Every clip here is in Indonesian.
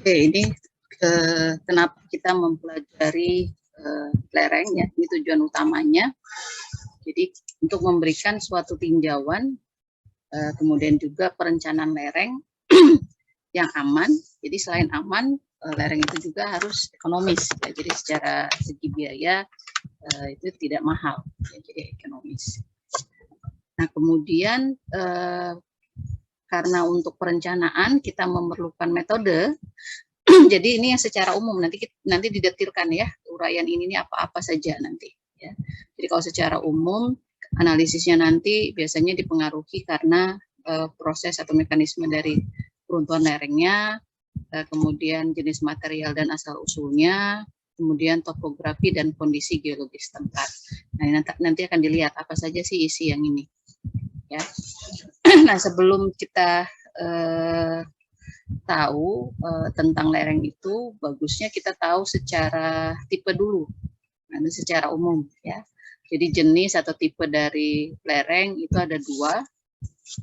Oke, ini kenapa kita mempelajari lereng ya, ini tujuan utamanya. Jadi untuk memberikan suatu tinjauan, kemudian juga perencanaan lereng yang aman. Jadi selain aman, lereng itu juga harus ekonomis. Ya. Jadi secara segi biaya itu tidak mahal, ya, jadi ekonomis. Nah kemudian karena untuk perencanaan kita memerlukan metode. Jadi ini yang secara umum, nanti didetilkan ya uraian ini apa-apa saja nanti. Ya. Jadi kalau secara umum analisisnya nanti biasanya dipengaruhi karena proses atau mekanisme dari peruntuhan lerengnya, kemudian jenis material dan asal usulnya, kemudian topografi dan kondisi geologis tempat. Nah nanti akan dilihat apa saja sih isi yang ini. Ya. Nah sebelum kita tahu tentang lereng itu, bagusnya kita tahu secara tipe dulu, nah, secara umum ya. Jadi jenis atau tipe dari lereng itu ada dua,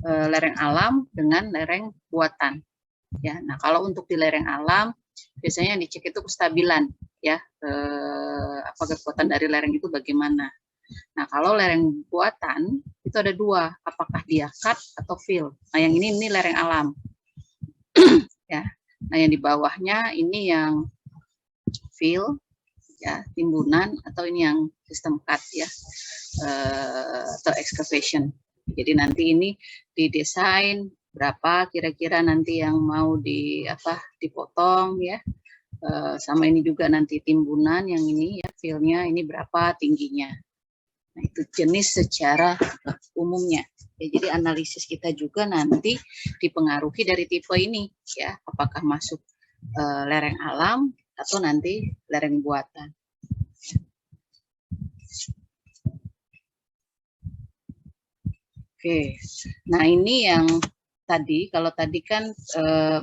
lereng alam dengan lereng buatan. Ya, nah kalau untuk di lereng alam biasanya yang dicek itu kestabilan ya, apa kekuatan dari lereng itu bagaimana. Nah kalau lereng buatan itu ada dua, apakah dia cut atau fill. Nah yang ini lereng alam. Ya, nah yang di bawahnya ini yang fill ya, timbunan, atau ini yang sistem cut ya, atau excavation. Jadi nanti ini didesain berapa kira-kira nanti yang mau dipotong ya, sama ini juga nanti timbunan yang ini ya, fillnya ini berapa tingginya. Nah itu jenis secara umumnya. Ya, jadi analisis kita juga nanti dipengaruhi dari tipe ini ya, apakah masuk lereng alam atau nanti lereng buatan. Oke, nah ini yang tadi, kalau tadi kan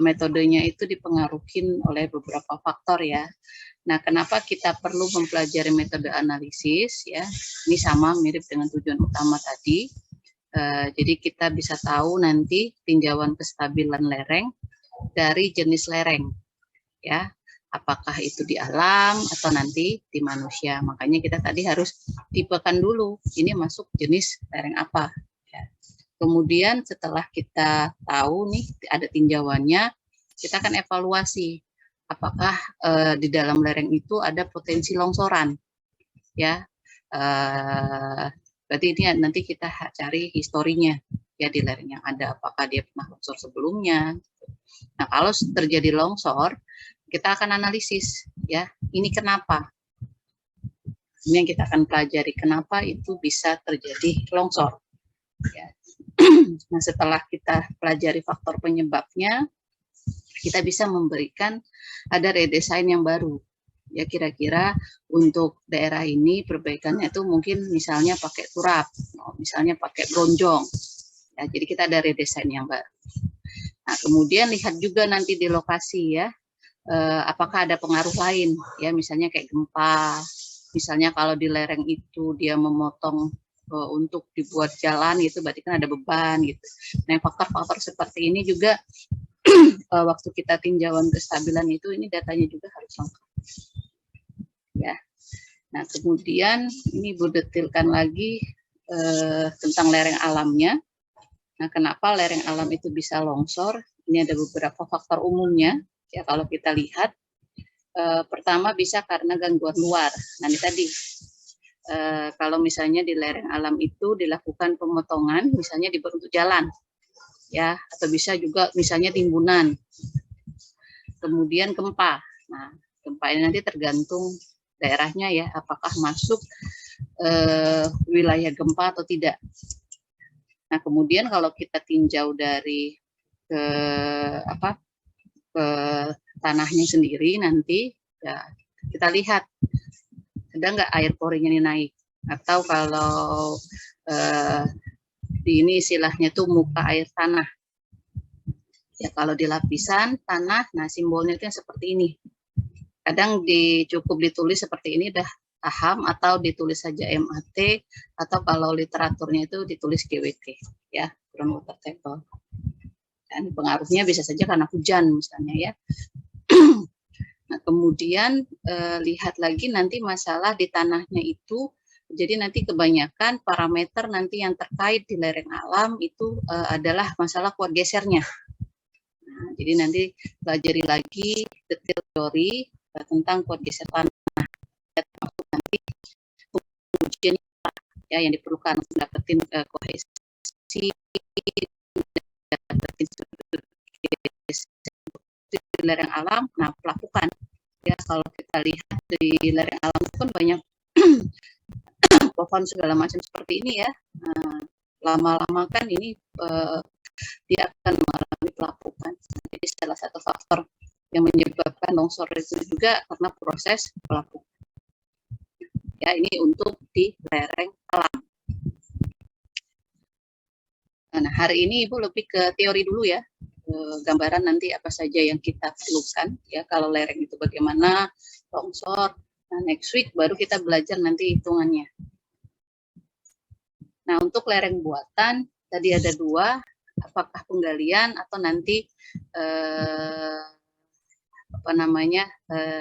metodenya itu dipengaruhi oleh beberapa faktor ya. Nah, kenapa kita perlu mempelajari metode analisis ya? Ini sama mirip dengan tujuan utama tadi. Jadi kita bisa tahu nanti tinjauan kestabilan lereng dari jenis lereng ya, apakah itu di alam atau nanti di manusia. Makanya kita tadi harus tipekan dulu ini masuk jenis lereng apa ya. Kemudian setelah kita tahu nih ada tinjauannya, kita akan evaluasi apakah di dalam lereng itu ada potensi longsoran ya. Berarti ini nanti kita cari historinya ya di lereng yang ada, apakah dia pernah longsor sebelumnya. Nah kalau terjadi longsor, kita akan analisis ya, ini kenapa. Ini yang kita akan pelajari, kenapa itu bisa terjadi longsor. Ya. Nah setelah kita pelajari faktor penyebabnya, kita bisa memberikan ada redesign yang baru. Ya kira-kira untuk daerah ini perbaikannya itu mungkin misalnya pakai turap, misalnya pakai bronjong. Ya, jadi kita ada redesign yang baru. Nah kemudian lihat juga nanti di lokasi ya, apakah ada pengaruh lain ya, misalnya kayak gempa, misalnya kalau di lereng itu dia memotong untuk dibuat jalan gitu, berarti kan ada beban gitu. Nah faktor-faktor seperti ini juga waktu kita tinjauan kestabilan itu ini datanya juga harus lengkap ya. Nah kemudian ini Ibu detilkan lagi tentang lereng alamnya. Nah kenapa lereng alam itu bisa longsor, ini ada beberapa faktor umumnya ya. Kalau kita lihat pertama bisa karena gangguan luar. Nah ini tadi kalau misalnya di lereng alam itu dilakukan pemotongan misalnya untuk jalan ya, atau bisa juga misalnya timbunan, kemudian gempa. Nah gempa ini nanti tergantung daerahnya ya, apakah masuk wilayah gempa atau tidak. Nah kemudian kalau kita tinjau dari ke tanahnya sendiri nanti ya, kita lihat ada nggak air poring ini naik, atau kalau di ini istilahnya tuh muka air tanah ya. Kalau di lapisan tanah, nah simbolnya itu yang seperti ini. Kadang cukup ditulis seperti ini udah paham, atau ditulis saja MAT, atau kalau literaturnya itu ditulis GWT ya, ground water table. Dan pengaruhnya bisa saja karena hujan misalnya ya. Nah, kemudian lihat lagi nanti masalah di tanahnya itu. Jadi nanti kebanyakan parameter nanti yang terkait di lereng alam itu adalah masalah kuat gesernya. Nah, jadi nanti pelajari lagi detail teori tentang kuat geser tanah. Termasuk nanti ujian ya yang diperlukan untuk dapetin kohesi, dapetin di lereng alam. Nah, pelakukan ya kalau kita lihat di lereng alam itu kan banyak pohon segala macam seperti ini ya. Lama-lama kan ini dia akan mengalami pelapukan. Jadi salah satu faktor yang menyebabkan longsor itu juga karena proses pelapukan. Ya, ini untuk di lereng alam. Nah, hari ini Ibu lebih ke teori dulu ya. Gambaran nanti apa saja yang kita perlukan ya kalau lereng itu bagaimana, longsor. Nah, next week baru kita belajar nanti hitungannya. Nah, untuk lereng buatan tadi ada 2, apakah penggalian atau nanti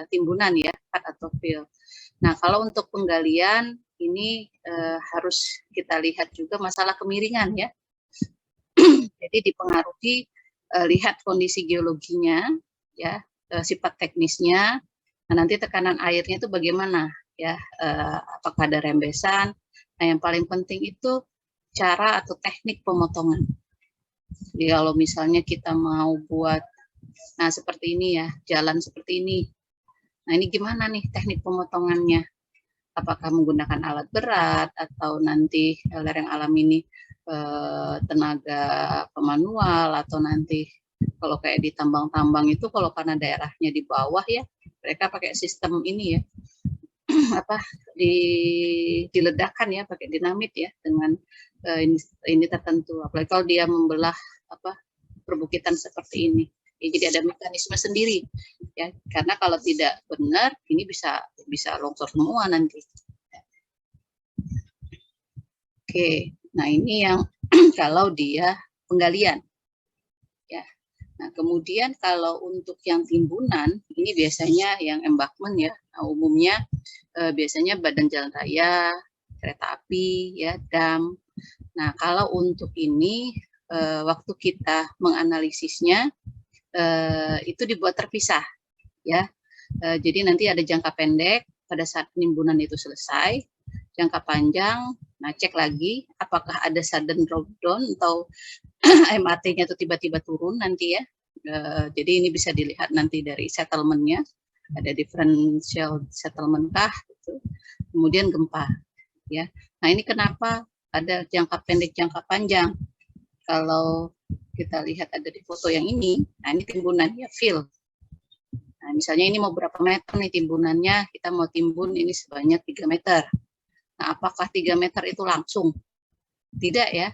timbunan ya, cut atau fill. Nah, kalau untuk penggalian ini harus kita lihat juga masalah kemiringan ya. Jadi dipengaruhi lihat kondisi geologinya ya, sifat teknisnya. Nah, nanti tekanan airnya itu bagaimana ya, apakah ada rembesan. Nah, yang paling penting itu cara atau teknik pemotongan. Jadi kalau misalnya kita mau buat, nah seperti ini ya, jalan seperti ini. Nah, ini gimana nih teknik pemotongannya? Apakah menggunakan alat berat atau nanti lereng alam ini tenaga pemanual atau nanti kalau kayak di tambang-tambang itu kalau karena daerahnya di bawah ya, mereka pakai sistem ini ya. Diledakkan ya pakai dinamit ya dengan ini tertentu, apalagi kalau dia membelah perbukitan seperti ini ya, jadi ada mekanisme sendiri ya, karena kalau tidak benar ini bisa longsor semua nanti. Oke, nah ini yang kalau dia penggalian ya. Nah, kemudian kalau untuk yang timbunan, ini biasanya yang embankment ya. Nah, umumnya biasanya badan jalan raya, kereta api, ya, dam. Nah, kalau untuk ini waktu kita menganalisisnya itu dibuat terpisah, ya. Jadi nanti ada jangka pendek pada saat penimbunan itu selesai, jangka panjang. Nah, cek lagi apakah ada sudden drop down atau MAT-nya itu tiba-tiba turun nanti ya. Jadi ini bisa dilihat nanti dari settlement-nya, ada differential settlement kah, gitu. Kemudian gempa, ya. Nah ini kenapa ada jangka pendek, jangka panjang. Kalau kita lihat ada di foto yang ini, nah ini timbunannya fill. Nah misalnya ini mau berapa meter nih timbunannya, kita mau timbun ini sebanyak 3 meter. Nah apakah 3 meter itu langsung? Tidak ya,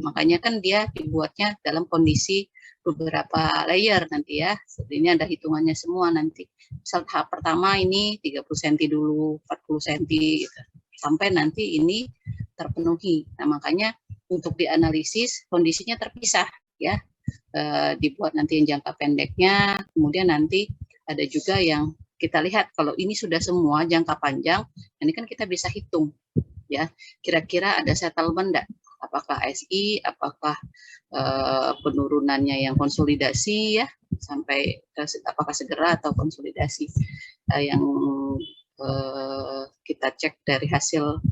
makanya kan dia dibuatnya dalam kondisi beberapa layer nanti ya. Ini ada hitungannya semua nanti. Misal tahap pertama ini 30 cm dulu, 40 cm gitu. Sampai nanti ini terpenuhi. Nah, makanya untuk dianalisis kondisinya terpisah ya. Dibuat nanti yang jangka pendeknya, kemudian nanti ada juga yang kita lihat kalau ini sudah semua jangka panjang, ini kan kita bisa hitung ya, kira-kira ada settlement enggak? Apakah SI, apakah penurunannya yang konsolidasi ya, sampai apakah segera atau konsolidasi yang kita cek dari hasil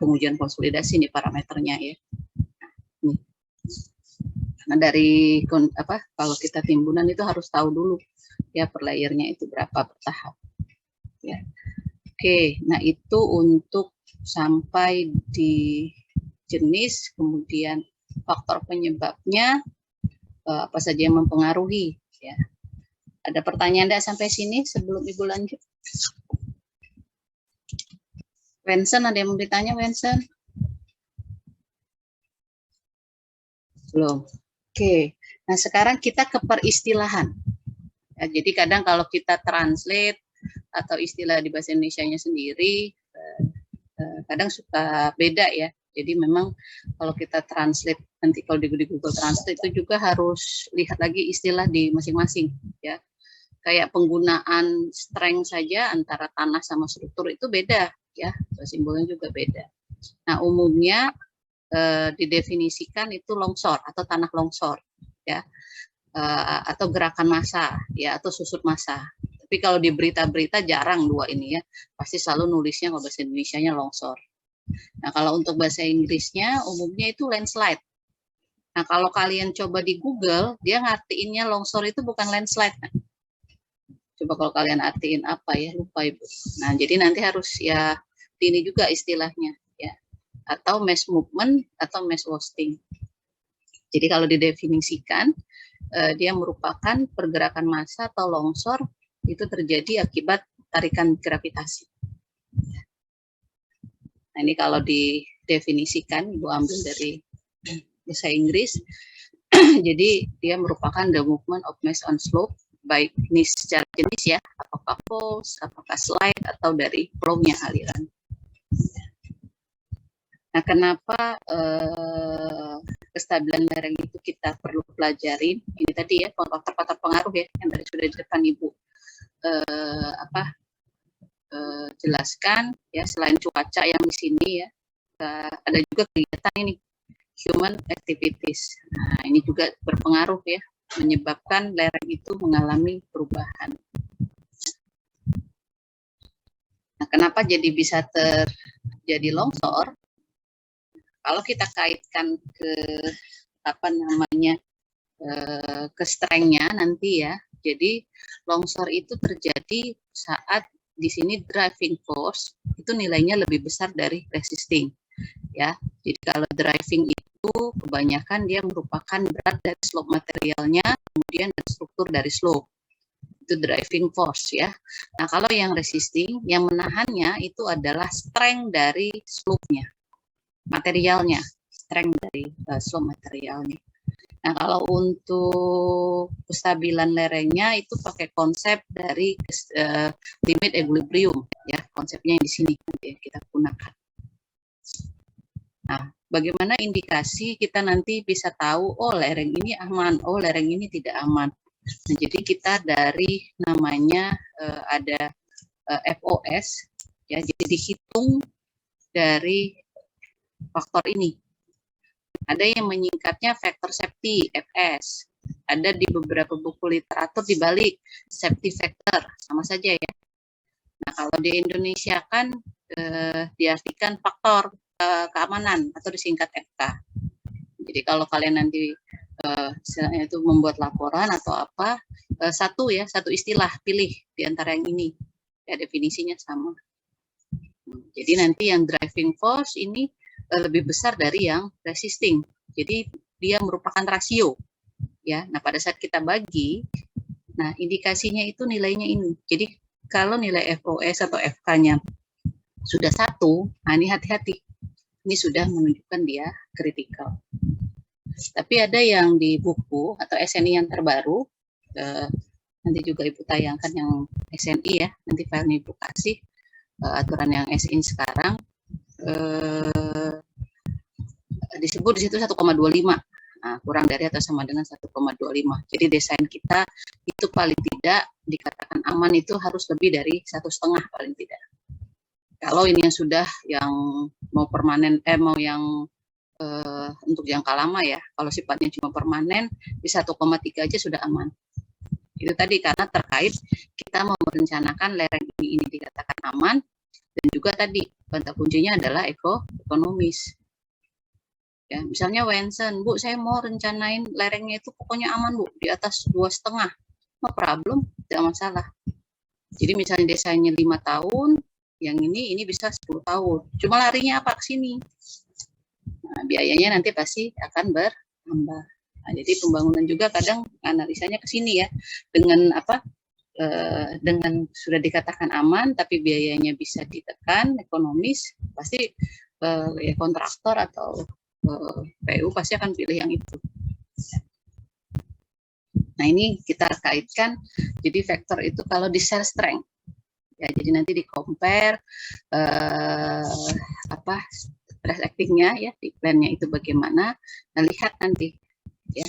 pengujian konsolidasi nih parameternya ya. Nih. Karena dari kalau kita timbunan itu harus tahu dulu ya per layernya itu berapa per tahap ya. Oke, nah itu untuk sampai di jenis, kemudian faktor penyebabnya, apa saja yang mempengaruhi ya. Ada pertanyaan enggak sampai sini sebelum Ibu lanjut? Wensen, ada yang mau ditanya, Wensen? Belum. Oke, nah sekarang kita ke peristilahan. Ya, jadi kadang kalau kita translate atau istilah di bahasa Indonesianya sendiri, kadang suka beda ya. Jadi memang kalau kita translate nanti kalau di Google Translate itu juga harus lihat lagi istilah di masing-masing ya. Kayak penggunaan strength saja antara tanah sama struktur itu beda ya, simbolnya juga beda. Nah, umumnya didefinisikan itu longsor atau tanah longsor ya, atau gerakan massa ya, atau susut massa. Tapi kalau di berita-berita jarang dua ini ya, pasti selalu nulisnya kalau bahasa Indonesianya longsor. Nah, kalau untuk bahasa Inggrisnya umumnya itu landslide. Nah, kalau kalian coba di Google, dia ngartiinnya longsor itu bukan landslide. Coba kalau kalian artiin apa ya, lupa Ibu. Nah, jadi nanti harus ya ini juga istilahnya ya. Atau mass movement atau mass wasting. Jadi kalau didefinisikan, dia merupakan pergerakan massa atau longsor itu terjadi akibat tarikan gravitasi. Nah, ini kalau didefinisikan, Ibu ambil dari bahasa Inggris, jadi dia merupakan the movement of mass on slope, baik ini secara jenis ya, apakah force, apakah slide, atau dari flow-nya aliran. Nah, kenapa kestabilan lereng itu kita perlu pelajari? Ini tadi ya, faktor-faktor pengaruh ya, yang tadi sudah di depan Ibu jelaskan ya. Selain cuaca yang di sini ya, ada juga kegiatan ini human activities. Nah, ini juga berpengaruh ya, menyebabkan lereng itu mengalami perubahan. Nah, kenapa jadi bisa terjadi longsor? Kalau kita kaitkan ke apa namanya ke strength-nya nanti ya. Jadi longsor itu terjadi saat di sini driving force itu nilainya lebih besar dari resisting ya. Jadi kalau driving itu kebanyakan dia merupakan berat dari slope materialnya, kemudian dan struktur dari slope, itu driving force ya. Nah, kalau yang resisting, yang menahannya itu adalah strength dari slope-nya, materialnya, strength dari slope materialnya. Nah, kalau untuk kestabilan lerengnya itu pakai konsep dari limit equilibrium ya, konsepnya yang di sini nanti kita gunakan. Nah, bagaimana indikasi kita nanti bisa tahu oh lereng ini aman, oh lereng ini tidak aman. Nah, jadi kita dari namanya ada FOS ya, jadi dihitung dari faktor ini. Ada yang menyingkatnya faktor safety, FS. Ada di beberapa buku literatur dibalik safety factor, sama saja ya. Nah, kalau di Indonesia kan diartikan faktor keamanan atau disingkat FK. Jadi kalau kalian nanti itu membuat laporan atau apa, satu istilah pilih di antara yang ini, ya definisinya sama. Jadi nanti yang driving force ini lebih besar dari yang resisting. Jadi dia merupakan rasio ya. Nah, pada saat kita bagi, nah indikasinya itu nilainya ini. Jadi kalau nilai FOS atau FK-nya sudah 1, nah ini hati-hati. Ini sudah menunjukkan dia kritikal. Tapi ada yang di buku atau SNI yang terbaru, nanti juga Ibu tayangkan yang SNI ya, nanti filenya Ibu kasih aturan yang SNI sekarang. Disebut di situ 1,25. Nah, kurang dari atau sama dengan 1,25. Jadi desain kita itu paling tidak dikatakan aman itu harus lebih dari 1,5 paling tidak. Kalau ini yang sudah yang mau permanen, mau yang untuk jangka lama ya, kalau sifatnya cuma permanen di 1,3 aja sudah aman. Itu tadi karena terkait kita mau merencanakan lereng ini dikatakan aman, dan juga tadi kata kuncinya adalah ekonomis. Ya, misalnya Wensen, Bu, saya mau rencanain lerengnya itu pokoknya aman, Bu, di atas 2,5, no problem, tidak masalah. Jadi misalnya desainnya 5 tahun, yang ini bisa 10 tahun. Cuma larinya apa ke sini? Nah, biayanya nanti pasti akan bertambah. Nah, jadi pembangunan juga kadang analisanya ke sini ya, dengan apa? Dengan sudah dikatakan aman, tapi biayanya bisa ditekan, ekonomis, pasti ya kontraktor atau PU pasti akan pilih yang itu. Nah, ini kita kaitkan, jadi faktor itu kalau di share strength. Ya, jadi nanti di compare stress actingnya ya, decline-nya itu bagaimana. Nah, lihat nanti ya.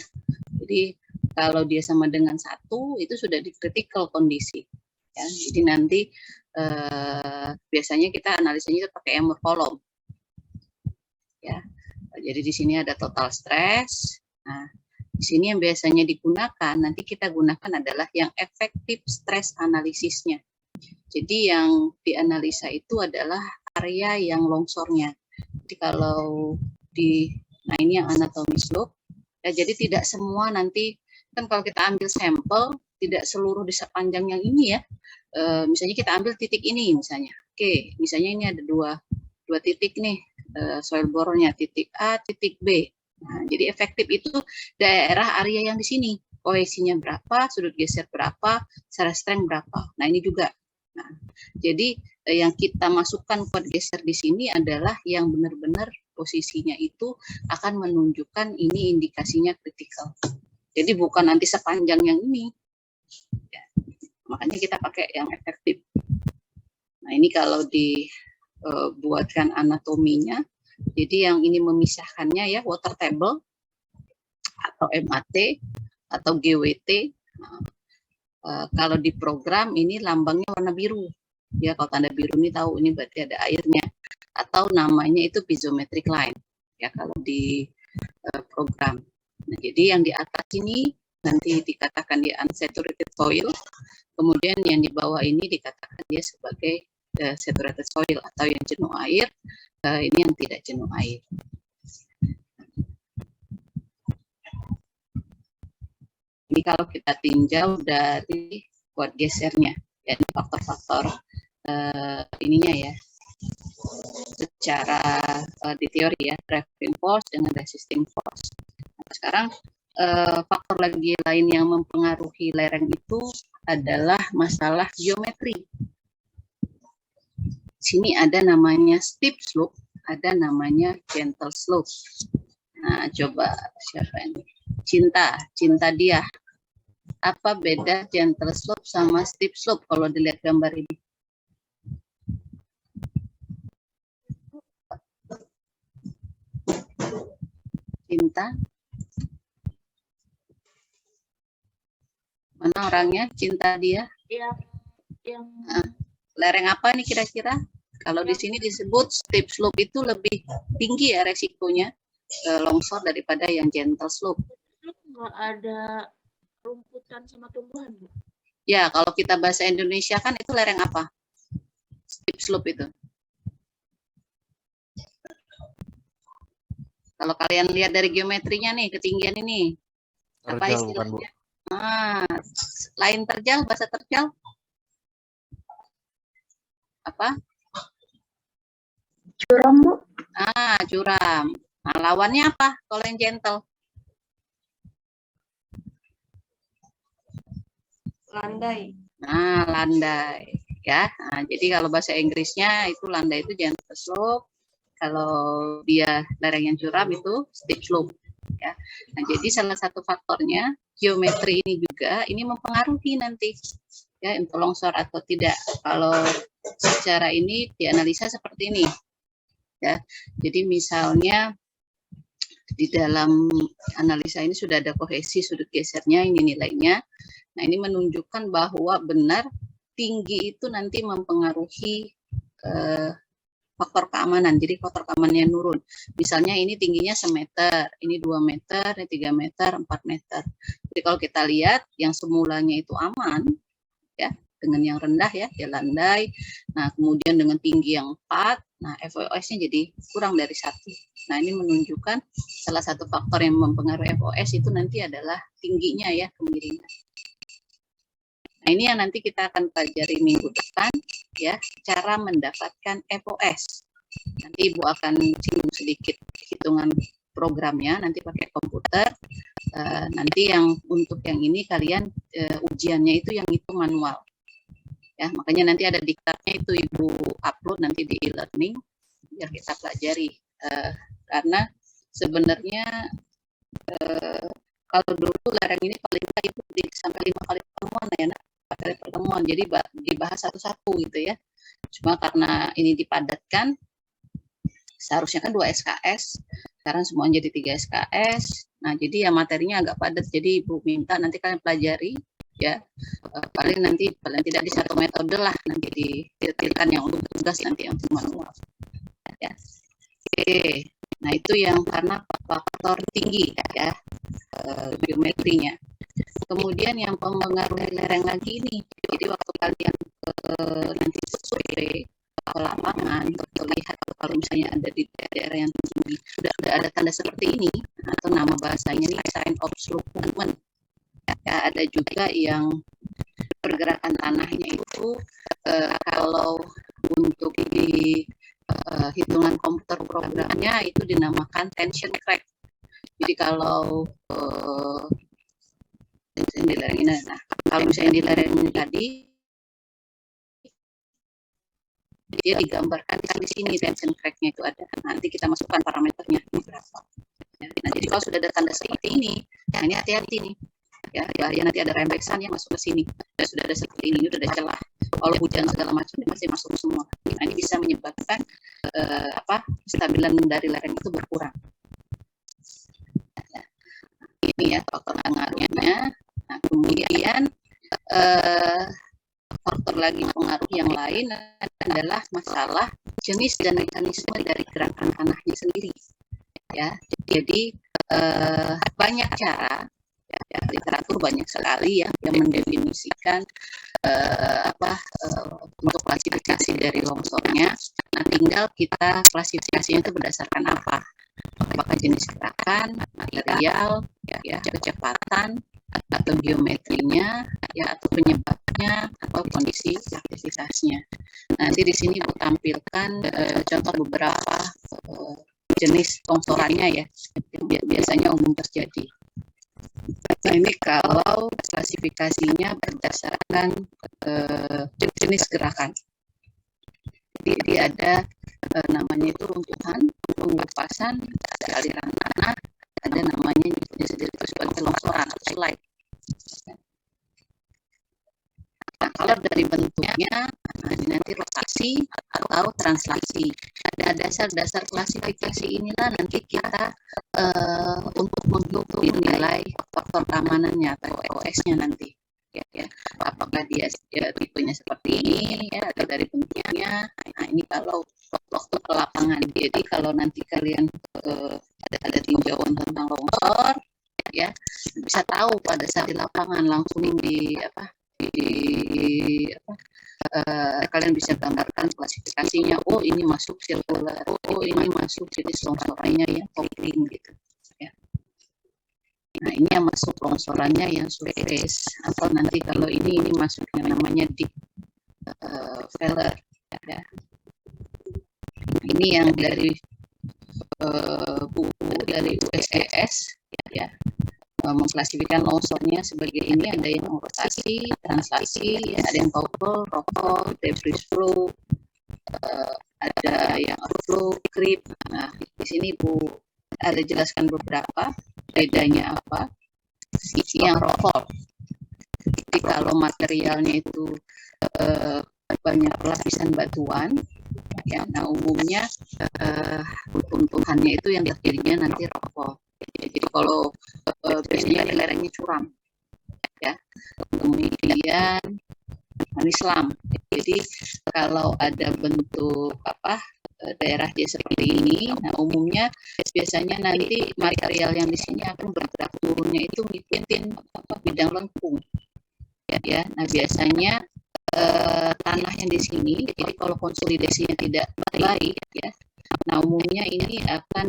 Jadi kalau dia sama dengan 1 itu sudah di critical kondisi ya. Jadi nanti biasanya kita analisanya itu pakai Amor Kolom ya. Jadi di sini ada total stress. Nah, di sini yang biasanya digunakan, nanti kita gunakan adalah yang efektif stress analisisnya. Jadi yang dianalisa itu adalah area yang longsornya. Jadi kalau nah ini yang anatomi slope, ya, jadi tidak semua nanti, kan kalau kita ambil sampel, tidak seluruh di sepanjang yang ini ya. Misalnya kita ambil titik ini misalnya. Oke, misalnya ini ada dua titik nih, soil bornya, titik A, titik B. Nah, jadi efektif itu daerah area yang di sini. Kohesinya berapa, sudut geser berapa, secara strength berapa. Nah, ini juga. Nah, jadi yang kita masukkan kuat geser di sini adalah yang benar-benar posisinya itu akan menunjukkan ini indikasinya kritikal. Jadi bukan nanti sepanjang yang ini. Ya, makanya kita pakai yang efektif. Nah, ini kalau dibuatkan anatominya, jadi yang ini memisahkannya ya water table atau MAT atau GWT. Nah, kalau di program ini lambangnya warna biru. Ya, kalau tanda biru ini tahu ini berarti ada airnya. Atau namanya itu piezometric line. Ya, kalau di program. Nah, jadi yang di atas ini nanti dikatakan dia unsaturated soil. Kemudian yang di bawah ini dikatakan dia sebagai saturated soil atau yang jenuh air. Ini yang tidak jenuh air. Ini kalau kita tinjau dari kuat gesernya, ya faktor-faktor ininya ya, secara di teori ya, driving force dengan resisting force. Nah, sekarang faktor lagi lain yang mempengaruhi lereng itu adalah masalah geometri. Sini ada namanya steep slope, ada namanya gentle slope. Nah, coba siapa ini? Cinta dia. Apa beda gentle slope sama steep slope kalau dilihat gambar ini? Cinta? Mana orangnya? Cinta dia? Yang lereng apa nih kira-kira? Kalau di sini disebut steep slope itu lebih tinggi ya resikonya longsor daripada yang gentle slope. Nggak ada rumputan sama tumbuhan, Bu? Ya, kalau kita bahasa Indonesia kan itu lereng apa? Steep slope itu. Kalau kalian lihat dari geometrinya nih, ketinggian ini. Terjal, apa istilahnya? Lain terjal, bahasa terjal? Apa? Curam, Bu. Curam. Nah, lawannya apa kalau yang gentle? Landai. Landai ya. Nah, jadi kalau bahasa Inggrisnya itu landai itu gentle slope. Kalau dia lereng yang curam itu steep slope ya. Nah, jadi salah satu faktornya geometri ini juga ini mempengaruhi nanti ya untuk longsor atau tidak. Kalau secara ini dianalisa seperti ini ya. Jadi misalnya di dalam analisa ini sudah ada kohesi sudut gesernya, ini nilainya. Nah, ini menunjukkan bahwa benar tinggi itu nanti mempengaruhi faktor keamanan. Jadi faktor keamanannya nurun. Misalnya ini tingginya 1 meter, ini 2 meter, ini 3 meter, 4 meter. Jadi kalau kita lihat yang semulanya itu aman, ya dengan yang rendah ya, dia landai. Nah, kemudian dengan tinggi yang 4, nah FOS-nya jadi kurang dari 1. Nah, ini menunjukkan salah satu faktor yang mempengaruhi FOS itu nanti adalah tingginya ya, kemiringan. Nah, ini yang nanti kita akan pelajari minggu depan ya, cara mendapatkan FOS. Nanti Ibu akan singgung sedikit hitungan programnya, nanti pakai komputer. Nanti yang untuk yang ini kalian ujiannya itu yang itu manual. Ya, makanya nanti ada diktatnya itu Ibu upload nanti di e-learning biar kita pelajari. Karena sebenarnya kalau dulu lereng ini paling nggak itu sampai 5 kali pertemuan ya, kali pertemuan, jadi dibahas satu-satu gitu ya. Cuma karena ini dipadatkan seharusnya kan 2 SKS, sekarang semuanya jadi 3 SKS. Nah, jadi ya materinya agak padat. Jadi Ibu minta nanti kalian pelajari ya. Paling tidak di satu metode lah, nanti didetailkan yang untuk tugas nanti yang untuk manual. Ya. Oke. Nah, itu yang karena faktor tinggi ya, geometrinya. Kemudian yang mempengaruhi lereng lagi ini. Jadi waktu kalian nanti survei ke lapangan untuk lihat kalau misalnya ada di daerah yang tinggi sudah ada tanda seperti ini, atau nama bahasanya ini sign of slope movement. Ya, ada juga yang pergerakan tanahnya itu kalau untuk di hitungan komputer programnya itu dinamakan tension crack. Jadi kalau di lereng ini, nah kalau misalnya di lereng ini tadi dia digambarkan di sini tension crack-nya itu ada. Nanti kita masukkan parameternya berapa. Nah, jadi kalau sudah ada tanda seperti ini, nah ini hati-hati nih. Ya, bahaya nanti ada rembesan yang masuk ke sini. Sudah ada seperti ini, sudah ada celah. Kalau hujan segala macam ini masih masuk semua. Nah, ini bisa menyebabkan kestabilan dari lereng itu berkurang. Nah, ini ya faktor pengaruhnya. Nah, kemudian faktor lagi pengaruh yang lain adalah masalah jenis dan mekanisme dari gerakan tanahnya sendiri. Ya, jadi banyak cara. Ya, literatur banyak sekali ya yang mendefinisikan untuk klasifikasi dari longsornya. Nah, tinggal kita klasifikasinya itu berdasarkan apa? Apakah jenis gerakan, material, ya, kecepatan, atau geometrinya, ya, atau penyebabnya, atau kondisi aktivitasnya. Nanti di sini aku tampilkan contoh beberapa jenis longsorannya ya, biasanya umum terjadi. Nah, ini kalau klasifikasinya berdasarkan jenis gerakan. Jadi ada namanya itu runtuhan, pengupasan, ada aliran tanah, ada namanya disebut sebagai longsoran atau slide. Nah, kalau dari bentuknya, ini nanti rotasi atau translasi. Ada dasar-dasar klasifikasi inilah nanti kita untuk menghitung nilai faktor keamanannya atau EOS-nya nanti. Ya, apakah dia tipenya seperti ini, ya, atau dari bentuknya. Nah, ini kalau waktu ke lapangan. Jadi kalau nanti kalian ada tinjauan tentang longsor, ya bisa tahu pada saat di lapangan langsung kalian bisa gambarkan klasifikasinya. Oh, ini masuk sirkular. Oh, ini masuk jenis longsorannya yang toppling gitu. Ya. Nah, ini yang masuk longsorannya yang surface, atau nanti kalau ini masuk yang namanya deep failure. Ya. Ini yang dari buku dari USES ya, mengklasifikasikan longsornya sebagai ini, ada yang rotasi, translasi, ya, ada yang topple, roll, debris flow, ada yang flow, creep. Nah, di sini Bu ada jelaskan beberapa bedanya apa. Yang roll, jadi kalau materialnya itu banyak lapisan batuan, ya, nah umumnya runtuhannya itu yang terjadinya nanti roll. Jadi kalau biasanya di lerengnya curam, ya. Kemudian Islam. Jadi kalau ada bentuk daerah dia seperti ini, nah umumnya biasanya nanti material yang di sini akan bergerak turunnya itu ngikutin bidang lengkung. Ya, nah biasanya tanah yang di sini, jadi kalau konsolidasinya tidak baik, ya, nah umumnya ini akan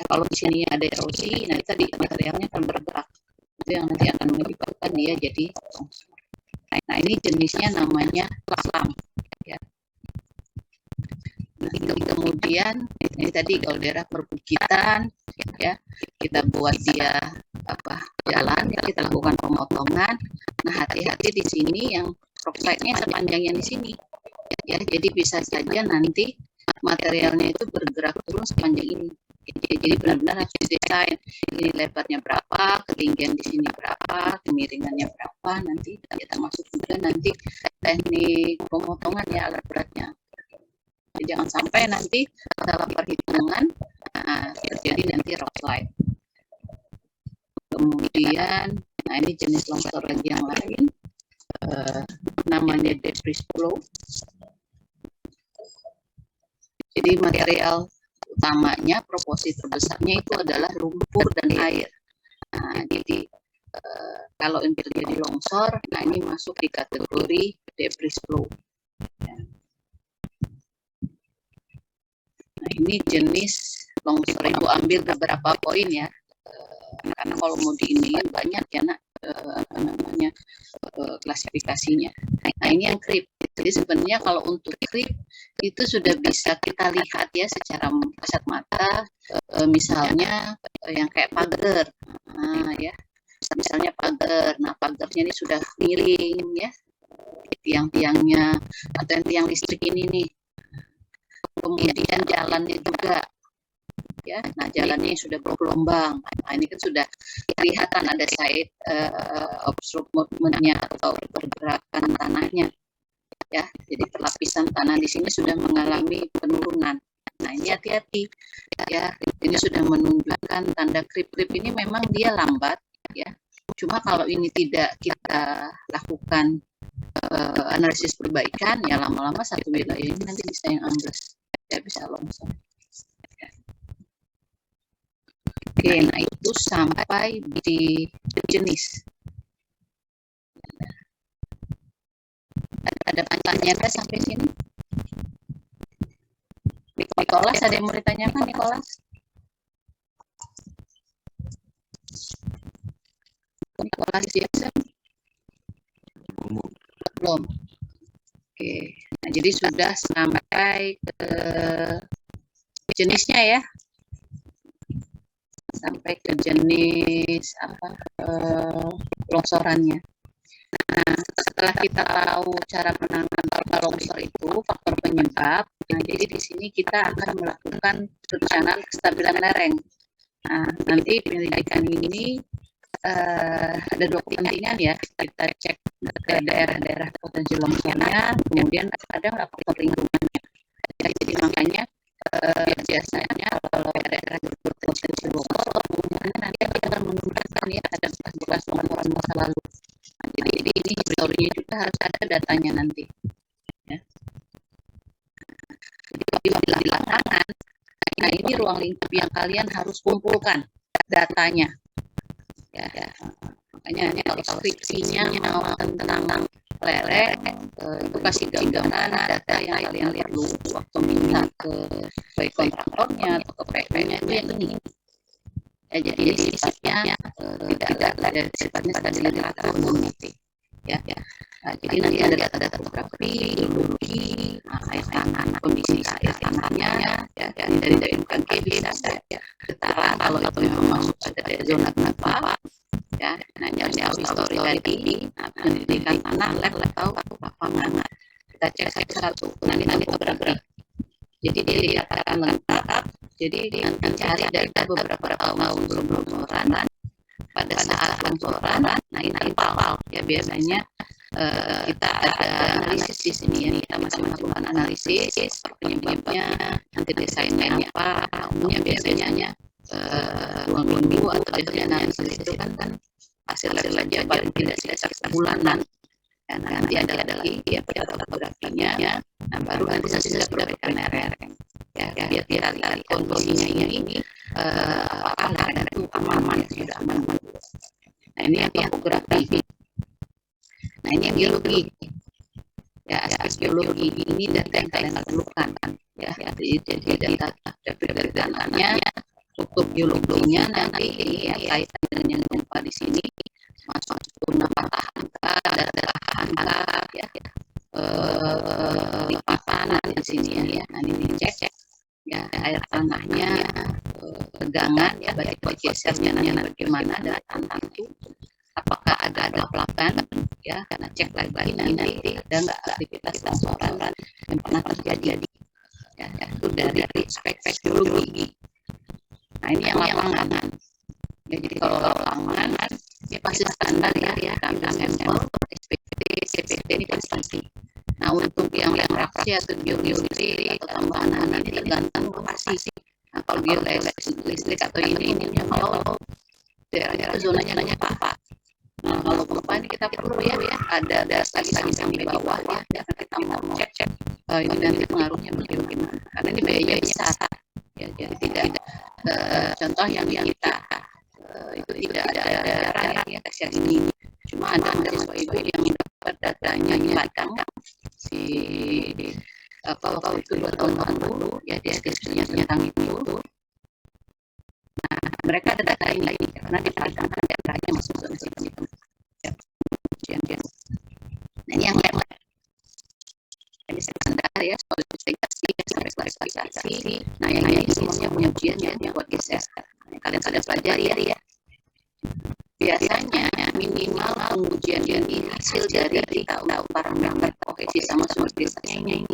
kalau di sini ada erosi, nanti tadi materialnya akan bergerak, itu yang nanti akan menyebabkan dia jadi longsor. Nah, ini jenisnya namanya lam, ya. Kemudian ini tadi kalau daerah perbukitan, ya, kita buat dia jalan, ya, kita lakukan pemotongan. Nah, hati-hati di sini yang rockside-nya sepanjang yang di sini, ya, jadi bisa saja nanti materialnya itu bergerak turun sepanjang ini. Jadi benar-benar harus didesain ini lebarnya berapa, ketinggian di sini berapa, kemiringannya berapa, nanti kita masuk juga nanti teknik pemotongan ya, alat beratnya. jangan sampai nanti dalam perhitungan terjadi nanti rock slide. Kemudian, nah ini jenis longsor lagi yang lain, namanya debris flow. Jadi material utamanya, proporsi terbesarnya itu adalah lumpur dan air. Nah, jadi kalau ini terjadi longsor, nah ini masuk di kategori debris flow. Nah, ini jenis longsor. Ibu ambil beberapa poin ya, karena kalau mau diiniin banyak ya nak, klasifikasinya. Nah ini yang creep. Jadi sebenarnya kalau untuk creep itu sudah bisa kita lihat ya secara kasat mata, misalnya yang kayak pagar, ya, misalnya pagar. Nah pagarnya ini sudah miring ya, tiang-tiangnya atau yang tiang listrik ini nih. Kemudian jalannya juga. Ya, nah jalannya sudah bergelombang. Nah ini kan sudah kelihatan ada side obstruct movement-nya atau pergerakan tanahnya. Ya, jadi perlapisan tanah di sini sudah mengalami penurunan. Nah ini hati-hati. Ya, ini sudah menunjukkan tanda creep ini memang dia lambat. Ya, cuma kalau ini tidak kita lakukan analisis perbaikan, ya lama-lama satu wilayah ini nanti bisa yang ambles, ya bisa longsor. Oke, nah itu sampai di jenis. Ada pertanyaan sampai sini? Nicholas, ada yang mau ditanyakan, Nicholas? Nicholas Jason? Belum. Oke, nah jadi sudah sampai ke jenisnya ya. Sampai ke jenis apa longsorannya. Nah, setelah kita tahu cara menangani longsor itu, faktor penyebab, nah jadi di sini kita akan melakukan perencanaan kestabilan lereng. Nah, nanti penyelidikan ini ada dua kepentingan ya, kita cek ke daerah-daerah potensi longsornya, kemudian ada nggak faktor lingkungannya. Jadi makanya biasanya kalau daerah berpotensi longsor, kemudian nanti akan menunjukkan ya ada bekas longsoran masa lalu. Nah, jadi ini historinya juga harus ada datanya nanti. Ya. Jadi di lapangan, nah ini ruang lingkup yang kalian harus kumpulkan datanya. Ya. Makanya kalau skripsinya mau tentang lereng, itu kasih gambaran data yang kalian lihat dulu waktu minta ke baik kontraktornya atau ke PK-nya itu yang ini. Ya, jadi sifatnya tidak ada sifatnya tadi literatur nanti. Ya. Nah, jadi nanti ada data-data topografi, geologi, air tanah, kondisi air tanahnya, ya, dari BMKG bisa ya, getaran kalau itu memang masuk pada zona apa. Ya, nah ini harus tahu histori tadi, penyelidikan tanah, lab tahu lapangan. Kita cek satu-satu, nanti topografi. Jadi dia akan lengkap. Jadi nanti cari data beberapa tahun sebelum longsoran, pada saat longsoran. Nah ini awal ya biasanya kita ada analisis di sini ya, kita masih melakukan analisis penyebabnya, nanti desainnya apa. Umumnya biasanya 2 minggu atau biasanya analisis itu kan hasil aja paling tidak sebulanan. Dan nanti ada lagi ya fotografinya, nah baru nanti sudah perbaikan lereng. Ya, biar kita lihat kondisinya ini apakah lereng itu aman, sudah aman. Nah ini yang topografi. Nah ini yang geologi. Ya, aspek geologi ini data yang kalian perlukan. Ya, jadi data dari dananya, struktur geologinya nanti ini ya kaitan dengan yang lupa di sini. Masuk guna patah angka, data angka, ya, lipatan di sini ya. Nah ini cek ya air tanahnya, tegangan ya, baik gesernya nanti bagaimana dan tanah itu, apakah ada pelakan ya, karena cek lagi nanti ada nggak aktivitas longsoran yang pernah terjadi ya, itu dari aspek geologi. Nah ini yang lapangan. Ya, jadi kalau lapangan ya pasti standar ya, kami sampel, SPT, CPT ini pasti. Nah untuk yang rapat farmasi atau biolistrik atau tambahan ini tergantung lokasi. Nah, kalau biolistrik atau ini kalau daerah zonanya apa? Nah, kalau gempa ini kita perlu ya ada lagi sampai di bawah ya, karena kita mau cek ini nanti pengaruhnya bagaimana. Karena ini biayanya besar ya, jadi tidak contoh yang kita itu tidak ada jarang ya kasihan ini. Cuma ada mahasiswa ibu yang dapat datanya di Padang si waktu itu 2 tahun lalu ya, dia skripsinya tentang itu. Nah, mereka ada data ini karena di Padang kan daerahnya masuk zona itu. Nah, ini yang lab ini sebentar ya, soal investigasi sampai klasifikasi. Nah, yang ini semuanya punya ujian ya buat geser. Kalian pelajari ya. Biasanya minimal pengujian ini hasil dari tahu parameter kohesi sama soliditasnya ini.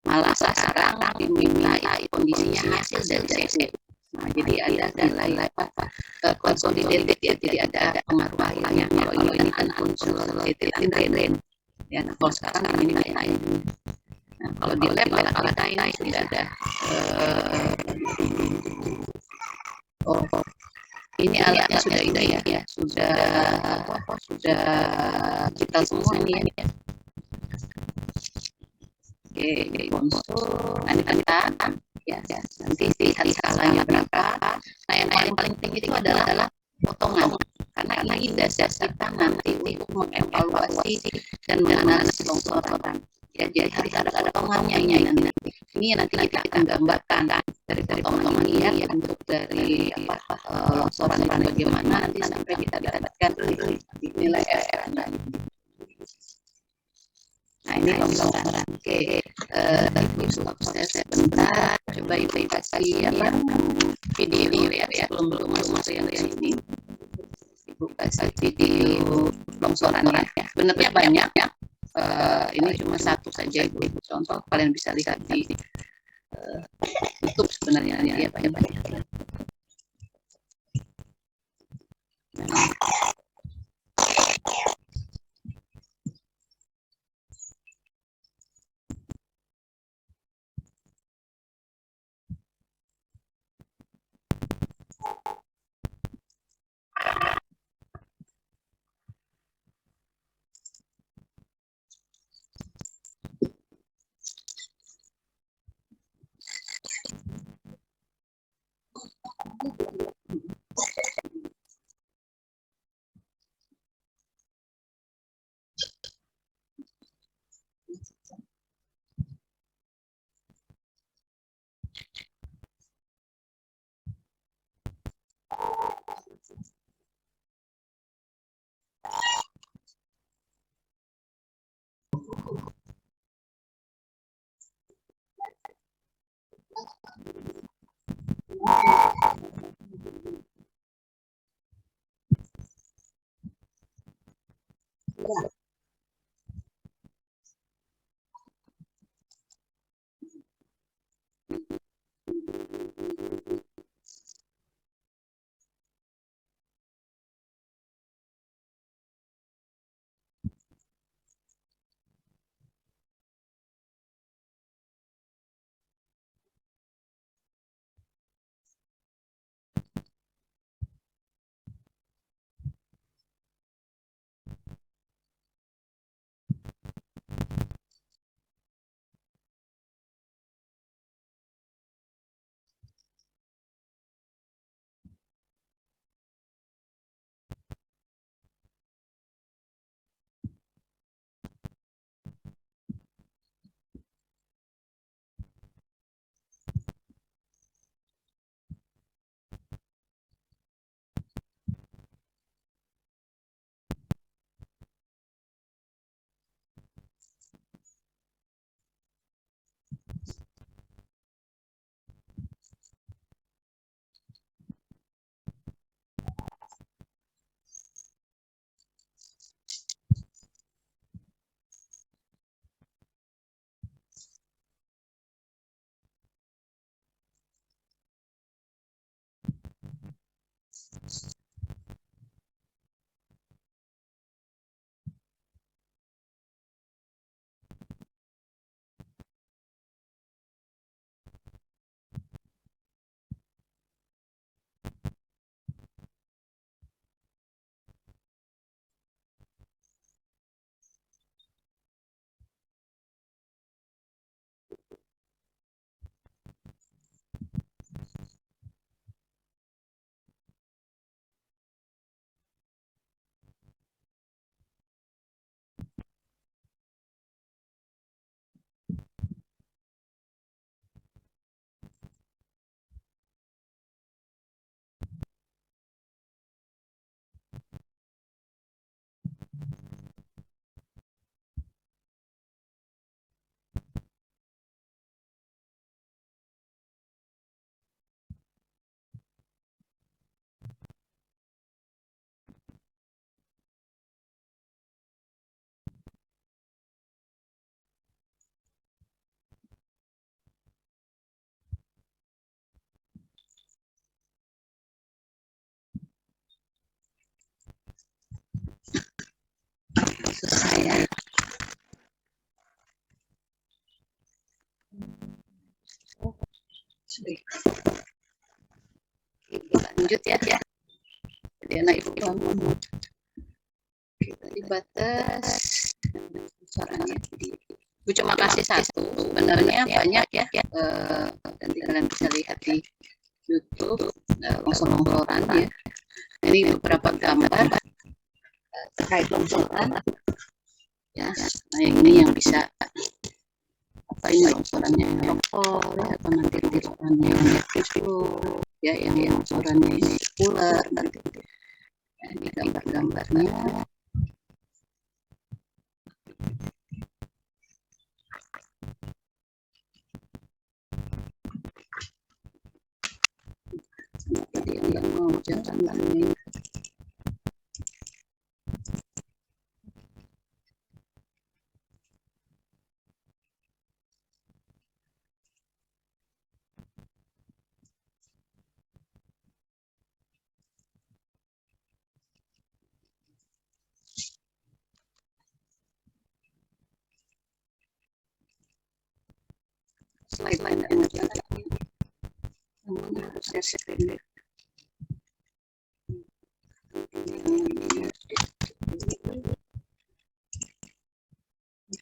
Malah sekarang dimintai kondisinya hasil dari CSU. Nah, jadi ada nilai consolidated ya, jadi ada pengaruh akhirnya. Kalau ini kan unconsolidated rain. Ya, nah, kalau sekarang ini dimintai. Nah, kalau di lab kita ini sudah ada ini alatnya sudah ini ya, sudah digital semua ini ya. Oke, konsol. Nanti kita ya, nanti lihat skalanya berapa. Nah, yang paling penting itu adalah potongan. Karena ini dasar kita nanti untuk mengevaluasi dan menganalisis longsoran. Ya, jadi harus ada potongannya nanti. Ini nanti kita akan gambarkan dari potongan ini ya, untuk dari longsoran bagaimana nanti sampai kita dapatkan nilai RR. Nah, ini longsoran. Oke, Ibu stop saya sebentar. Coba Ibu kasih video ya sebelum masuk yang ini. Ibu kasih video longsoran ya. Benernya banyak ya. Ini cuma satu saja Ibu contoh. Kalian bisa lihat di YouTube sebenarnya ya, banyak. selesai ya. Lanjut ya. Jadi anak ibu bangun. Kita dibatas suaranya. Bu cuma kasih satu. Sebenarnya banyak ya. Nanti kalian bisa lihat di YouTube longsor-longsoran ya. Ini beberapa gambar terkait longsoran. Ya, nah ini yang bisa apa ini longsorannya rokok ya, atau nanti longsorannya ya yang longsorannya ini sirkular nanti. Nah, ini gambar-gambarnya. Tadi yang mau jalan lagi. Slide lain yang jalan. Semuanya harus share screen deh.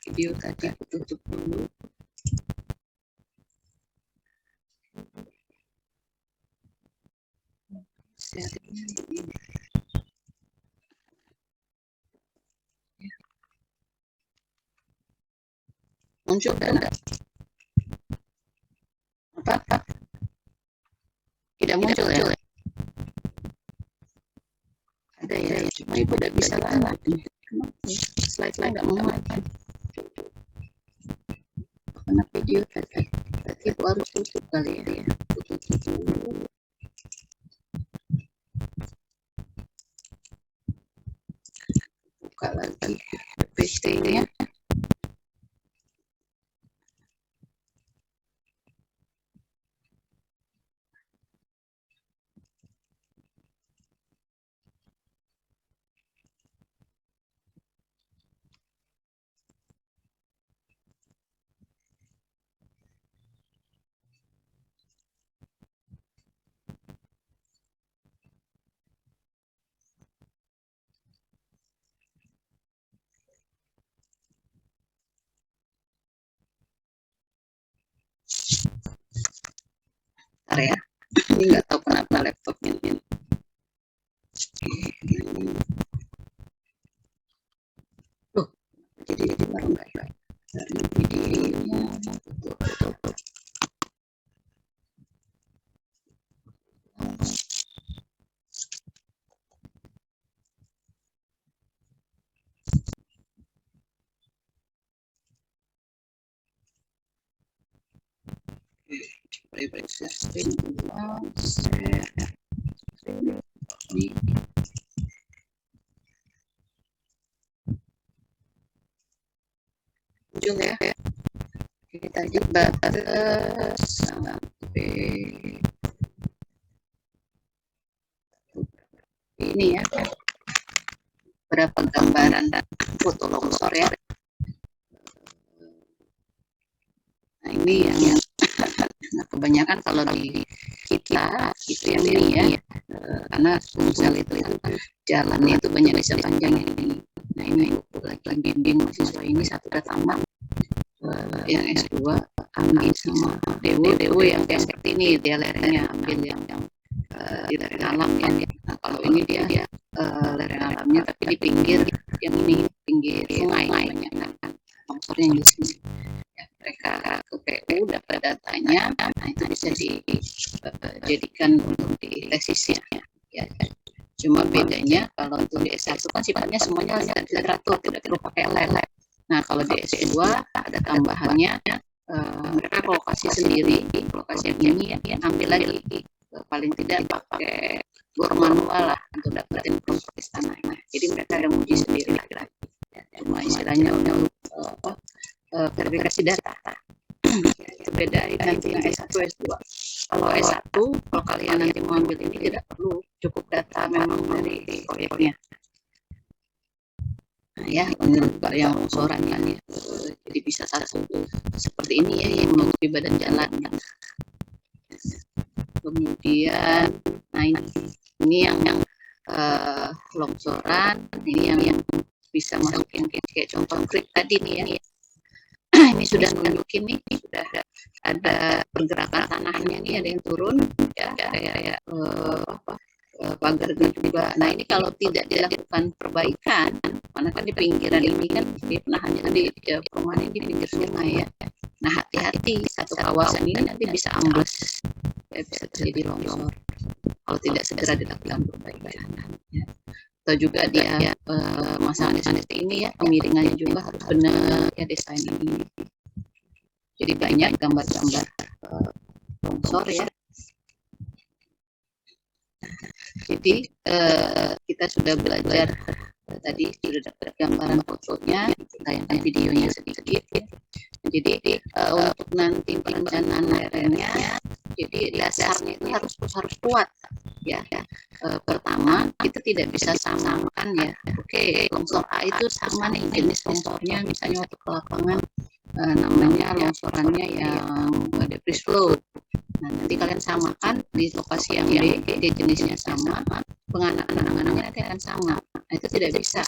Video tadi aku tutup dulu. Share-nya ini. Muncul enggak? Apa? Tidak muncul ya? Ada ya, cuma ibu tidak bisa lanjut. Slide-nya nggak mau lagi. Karena video tadi ibu harus tutup kali ya. Tutup dulu. Buka lagi PPT-nya. Bentar ya, ini nggak tahu kenapa laptopnya ini. Tuh, jadi baru nggak baik. Dari videonya, tutup. Screen ulang, share di muncul ya. Kita aja batas sampai ini ya. Berapa gambaran dan foto longsor ya. Nah ini yang nah, kebanyakan kalau di kita itu yang ini ya, karena Sumsel itu jalannya itu banyak desa panjang ini. Nah ini lagi bimbing mahasiswa ini satu udah tamat, yang S2 anak sama Dewo yang seperti ini dia lerengnya ambil yang di lereng alam ya. Nah kalau ini dia lereng alamnya tapi di pinggir yang ini pinggir sungai banyak kan longsornya di sini. Mereka ke PU dapat datanya, nah itu bisa dijadikan untuk di tesisnya ya. Cuma bedanya kalau untuk di S1 kan sifatnya semuanya literatur, tidak perlu pakai lab. Nah kalau di S2 ada tambahannya, mereka lokasi sendiri, lokasi yang ini ya, ambil lagi paling tidak pakai bor manual lah untuk dapetin propertis tanahnya. Jadi mereka ada uji sendiri lagi. Cuma istilahnya untuk verifikasi data. Itu beda nanti yang S1 S2. Kalau S1 kalau kalian nanti mau ambil ini tidak perlu, cukup data memang dari proyeknya. Nah ya penyebab yang longsoran ya. Jadi bisa satu seperti ini ya yang menutupi badan jalan. Kemudian, nah ini yang longsoran, ini yang bisa masuk yang kayak contoh konkret tadi nih ya. Ini sudah nunjukin nih, sudah ada pergerakan tanahnya nih, ada yang turun ya kayak pagar juga. Nah ini kalau tidak dilakukan perbaikan, mana kan di pinggiran ini kan di penahannya di perumahan ini di pinggir sungai ya. Nah hati-hati, satu kawasan ini nanti bisa ambles, ya, bisa terjadi longsor kalau tidak segera dilakukan perbaikan. Ya. Atau juga dia masalah seperti ini ya, pemiringannya juga harus benar ya desain ini. Jadi banyak gambar-gambar longsor ya. Jadi kita sudah belajar tadi sudah dapat gambaran fotonya, tayangkan videonya sedikit. Jadi untuk nanti perencanaan lerengnya, jadi dasarnya itu harus kuat ya. Pertama kita tidak bisa samakan ya. Oke, longsor A itu sama nih jenis longsornya, misalnya waktu ke lapangan namanya longsorannya yang debris flow. Nah nanti kalian samakan di lokasi yang B, dia jenisnya sama, penanganannya nanti akan sama. Nah itu tidak bisa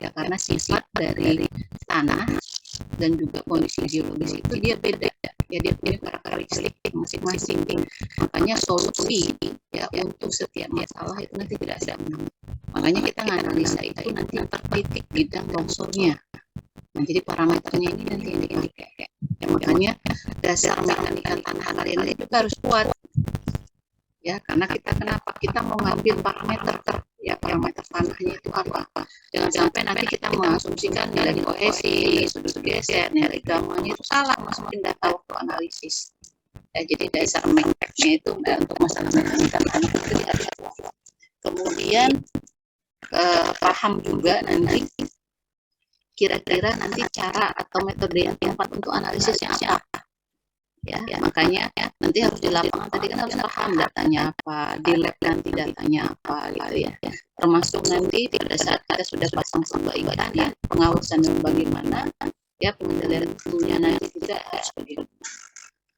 ya karena sifat dari tanah dan juga kondisi geologis itu dia beda ya, dia punya karakteristik masing-masing. Makanya solusi ya untuk setiap masalah itu nanti tidak sama. Makanya kita menganalisa itu nanti per titik bidang longsornya. Nah jadi parameternya ini nanti yang dipakai. Ya, makanya dasar mekanika tanah kalian itu juga harus kuat ya, karena kenapa kita mau ngambil parameter ya, parameter tanahnya itu apa. Jangan sampai nanti kita mengasumsikan nilai kohesi, sudut geser, nilai gamanya itu salah masukin data waktu analisis ya. Jadi dasar mekaniknya itu untuk masalah mekanika tanah itu tidak kuat. Kemudian paham juga nanti kira-kira nanti cara atau metode yang tepat untuk analisisnya apa ya. Makanya nanti harus di lapangan tadi kan harus paham datanya apa, di lab nanti datanya apa gitu ya. Termasuk nanti pada saat kita sudah pasang perbaikan ya, pengawasan dan bagaimana ya, pengendalian tentunya nanti juga harus bagaimana.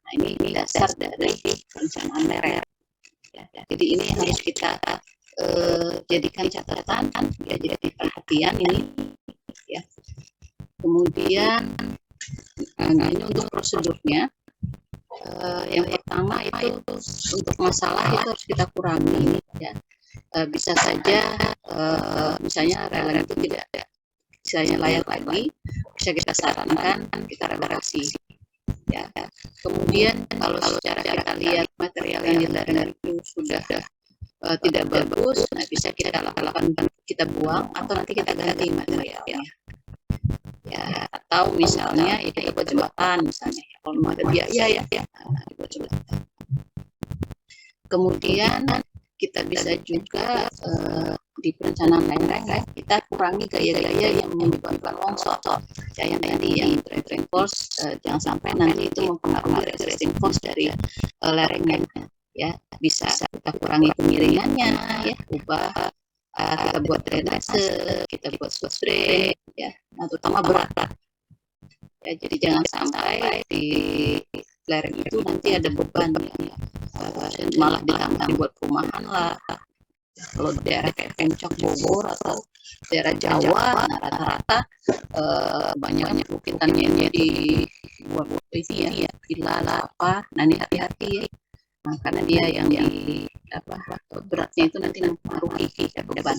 Nah ini dasar dari perencanaan lereng ya. Jadi ini yang harus kita jadikan catatan ya, jadi perhatian ini ya. Kemudian nah ini untuk prosedurnya, yang pertama itu untuk masalah itu harus kita kurangi ya. Bisa saja misalnya rel itu tidak misalnya layak lagi, bisa kita sarankan kita reparasi ya. Kemudian kalau secara kita lihat material yang dilarang itu sudah tidak bagus, nah bisa kita lakukan, kita buang atau nanti kita ganti materialnya ya. Atau misalnya ya kita buat jembatan misalnya ya, kalau ada biaya ya buat jembatan. Kemudian kita bisa juga di perencanaan lereng kita kurangi gaya-gaya yang menyebabkan longsor ya, yang tadi yang driving force, jangan sampai nanti itu mempengaruhi resisting force dari lerengnya ya. Bisa kita kurangi kemiringannya ya, ubah kita buat drainase, kita buat switch drain ya, nah terutama berat ya. Jadi jangan sampai di lereng itu nanti ada beban ya, malah ditambah buat perumahan lah. Kalau daerah kayak Puncak Bogor atau daerah Jawa, rata-rata banyak bukitannya jadi buat ini ya, villa lah apa. Nah ini hati-hati ya. Nah, karena dia yang di beratnya itu nanti mempengaruhi beban.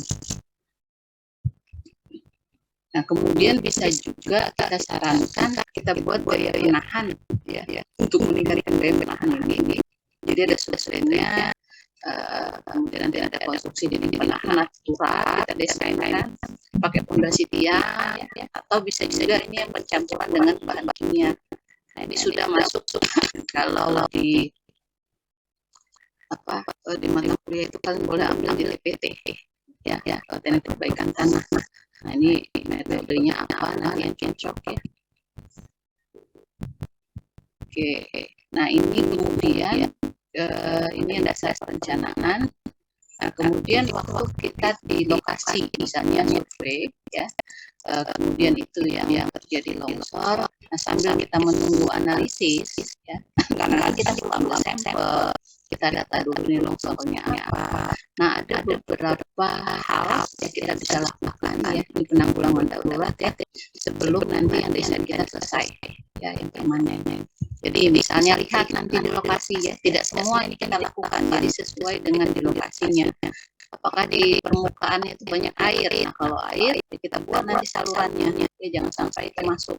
Nah kemudian bisa juga kita sarankan kita buat daya penahan ya, untuk meningkatkan daya penahan ini. Jadi ada susunnya, kemudian nanti ada konstruksi dinding penahan natural, kita desainkan pakai pondasi tiang ya, atau bisa juga ini yang pencampuran dengan bahan kimia. Nah ini sudah masuk kalau di di mata kuliah itu kalian boleh ambil di LPT ya, teknik perbaikan tanah. Nah ini metodenya apa nanti yang cocok ya. Oke, nah ini kemudian ini dasar perencanaan. Nah kemudian waktu kita di lokasi misalnya survei ya, kemudian itu yang terjadi longsor. Nah, sambil kita menunggu analisis, ya, karena kan kita perlu ambil sampel, kita data dulu nih longsornya apa. Nah, ada beberapa hal yang kita bisa lakukan ya di penanggulangan darurat ya sebelum nanti yang desain kita selesai ya yang permanen. Jadi misalnya lihat nanti di lokasi ya, tidak semua ini kita lakukan, jadi sesuai dengan di lokasinya. Apakah di permukaannya itu banyak air? Nah, kalau air kita buat nanti salurannya, ya jangan sampai itu masuk.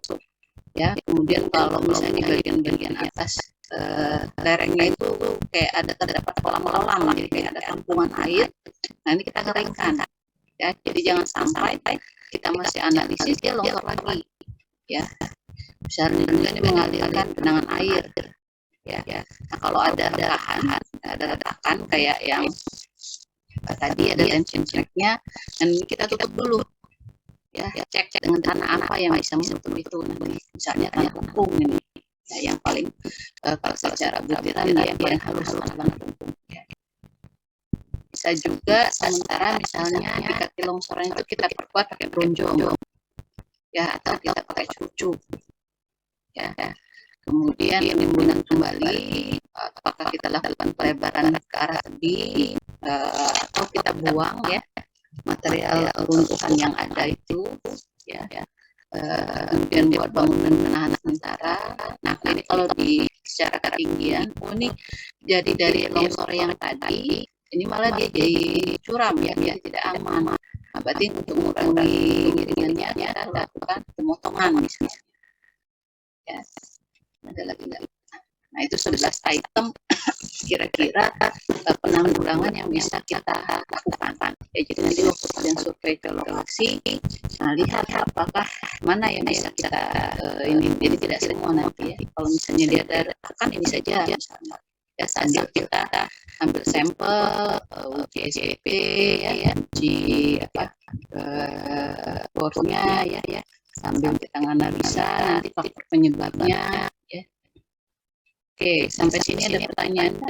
Ya, kemudian kalau misalnya bagian-bagian atas lerengnya itu kayak ada terdapat kolam-kolam, jadi kayak ada tampungan air. Nah, ini kita keringkan. Ya, jadi jangan sampai kita masih analisis dia longsor lagi. Ya, misalnya ini mengalirkan genangan air. Ya, nah kalau ada retakan kayak yang tadi ada tension check-nya, dan kita tutup dulu ya, cek dengan tanah apa yang bisa menutup itu. Nanti misalnya tanah tepung ini ya, yang paling kalau secara butiran ya paling halus tanah tepung ya. Bisa juga sementara misalnya di kaki longsoran itu kita perkuat pakai bronjong ya, atau kita pakai cucu ya. Kemudian penimbunan kembali, apakah kita lakukan pelebaran ke arah tebing atau kita buang ya material runtuhan yang ada itu ya, kemudian buat bangunan penahan sementara. Nah, ini kalau di secara ketinggian, ini jadi dari longsor yang tadi ini malah dia jadi curam ya, tidak aman. Nah, berarti untuk mengurangi kemiringannya kita lakukan pemotongan misalnya ya. Ada lagi enggak? Nah, itu 11 item kira-kira penanggulangan yang bisa kita lakukan. Ya, jadi nanti waktu kalian survei ke lokasi, nah, lihat apakah mana yang bisa kita ini. Jadi tidak semua nanti ya. Kalau misalnya dia ada retakan ini saja misalnya. Ya, sambil kita ambil sampel, uji SPP ya, uji apa bornya ya, sambil kita analisa nanti faktor penyebabnya. Oke, sampai sini ada pertanyaan.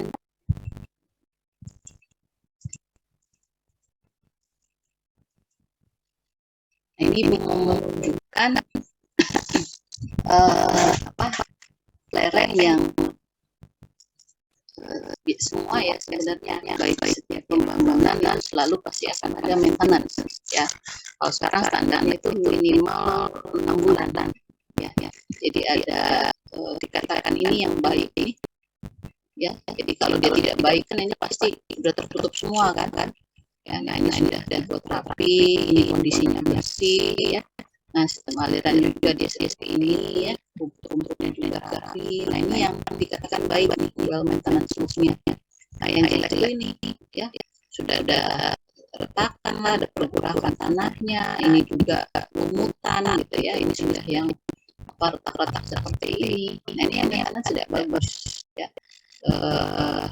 Nah, ini menunjukkan lereng yang semua ya sebenarnya baik setiap pembangunan selalu pasti akan ada maintenance ya. Kalau sekarang standarnya itu minimal 6 bulan ya. Jadi ada dikatakan ini yang baik ini ya, jadi kalau dia tidak baik kan ini pasti sudah tertutup semua kan ya. Nah, ini sudah dibuat rapi, ini kondisinya bersih ya. Nah, sistem aliran juga dia seperti ini ya, rumput-rumputnya juga rapi. Nah, ini yang dikatakan baik nih, well maintenance nya. Nah, yang jelek ini ya sudah ada retakan lah, ada pergerakan tanahnya, ini juga lumutan gitu ya, ini sudah yang retak-retak seperti ini. Nah, ini karena tidak bagus ya.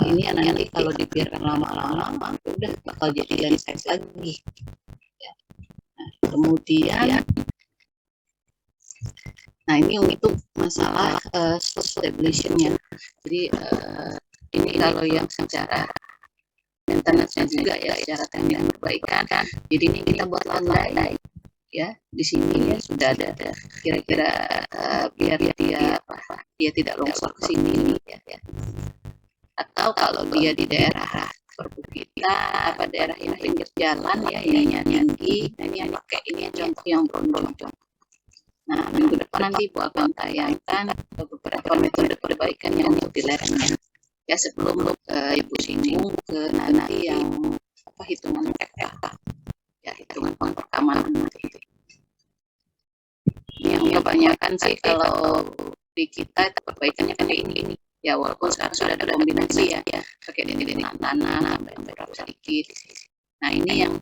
Ini nanti kalau dibiarkan lama-lama udah bakal jadi landscape lagi ya. Nah, kemudian ini untuk masalah stabilization-nya. Jadi ini kalau yang secara maintenance-nya juga ya, secara teknik perbaikan. Jadi ini kita buat landai ya, di sini ya sudah ada kira-kira biar dia tidak longsor ke sini ya. Atau kalau dia di daerah perbukitan apa daerah yang pinggir jalan ya, ininya tinggi. Nah, ini yang pakai ini contoh yang bronjong. Nah, minggu depan nanti Bu akan tayangkan beberapa metode perbaikan yang untuk di lerengnya ya, sebelum Ibu singgung ke nanti yang hitungan PPH ya, hitungan pemakaman nanti. Yang kebanyakan sih kalau di kita perbaikannya kayak ini ya, walaupun sekarang sudah ada kombinasi ya pakai dinding tanah beberapa sedikit. Nah, ini yang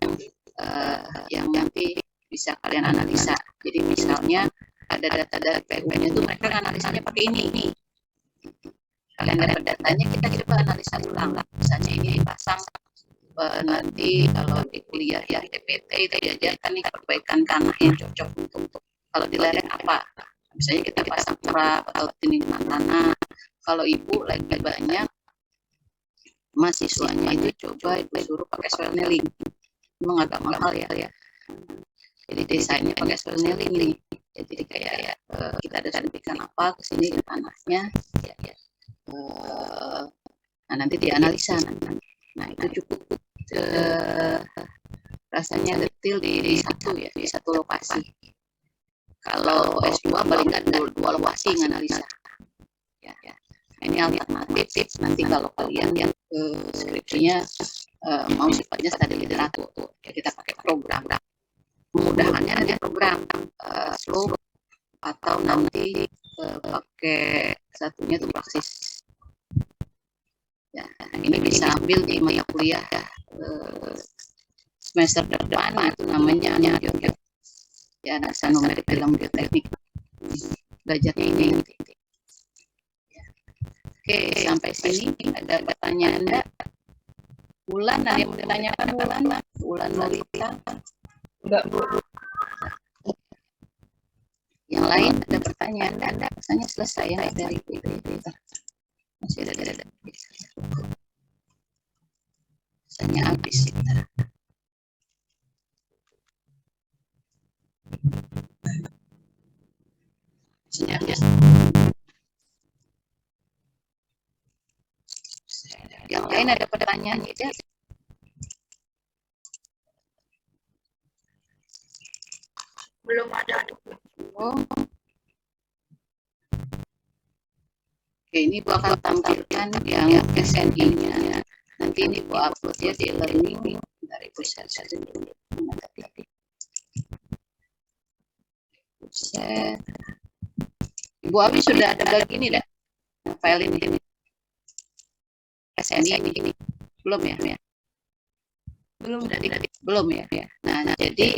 nanti bisa kalian analisa. Jadi misalnya ada data dari PUN-nya itu mereka analisanya pakai ini. Kalian dapat datanya, kita coba analisa ulang. Misalnya ini dipasang nanti kalau di kuliah ya TPT itu diajarkan nih perbaikan tanah yang cocok untuk kalau di lereng apa. Misalnya kita pasang turap atau tindikan tanah. Kalau Ibu lagi banyak mahasiswanya itu coba Ibu suruh pakai soil nailing. Memang agak mahal ya. Jadi desainnya pakai spelling nih. Jadi kayak kita ada suntikan apa ke sini ke tanahnya, nah nanti dianalisa. Nah itu cukup rasanya detil di satu lokasi. Kalau S2 paling nggak dua lokasi nganalisa. Ya. Ini alternatif nanti kalau kalian yang skripsinya mau sifatnya studi literatur, ya kita pakai program. Kemudahannya ada program slow atau nanti pakai satunya itu praksis. Ya, ini bisa ambil di mata kuliah semester depan, itu namanya geotek. Ya, dasar numerik dalam geoteknik. Belajarnya ini. Oke, sampai sini ada pertanyaan enggak? Bulan ada yang ditanyakan Bulan Lolita? Enggak, Bu. Yang lain ada pertanyaan enggak? Rasanya selesai ya dari masih ada. Rasanya habis. Yang lain ada pertanyaan tidak? Belum ada. Oh. Oke, ini Bu akan tampilkan yang SNI-nya. Nanti ini Bu upload ya di learning dari pusat. Ibu Abi sudah ada lagi nih, file ini. SNI ini belum ya? Belum ya. Nah jadi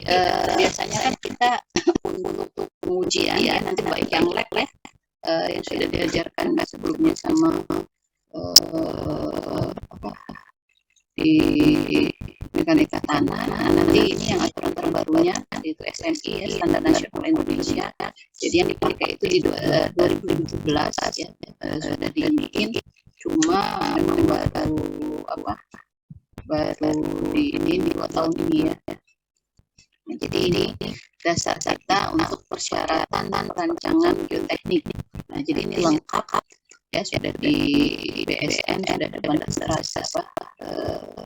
biasanya kan kita untuk pengujian ya nanti baik yang lab yang sudah diajarkan sebelumnya sama di mekanika tanah. Nah, nanti ini yang aturan terbarunya itu SNI ya, Standar Nasional Indonesia. Jadi yang dipakai itu di 2017 ya, sudah dibikin. Cuma memang baru di 2 tahun ini ya. Nah, jadi ini dasar kita untuk persyaratan dan rancangan geoteknik. Nah, jadi ini lengkap ya, sudah di BSN, sudah ada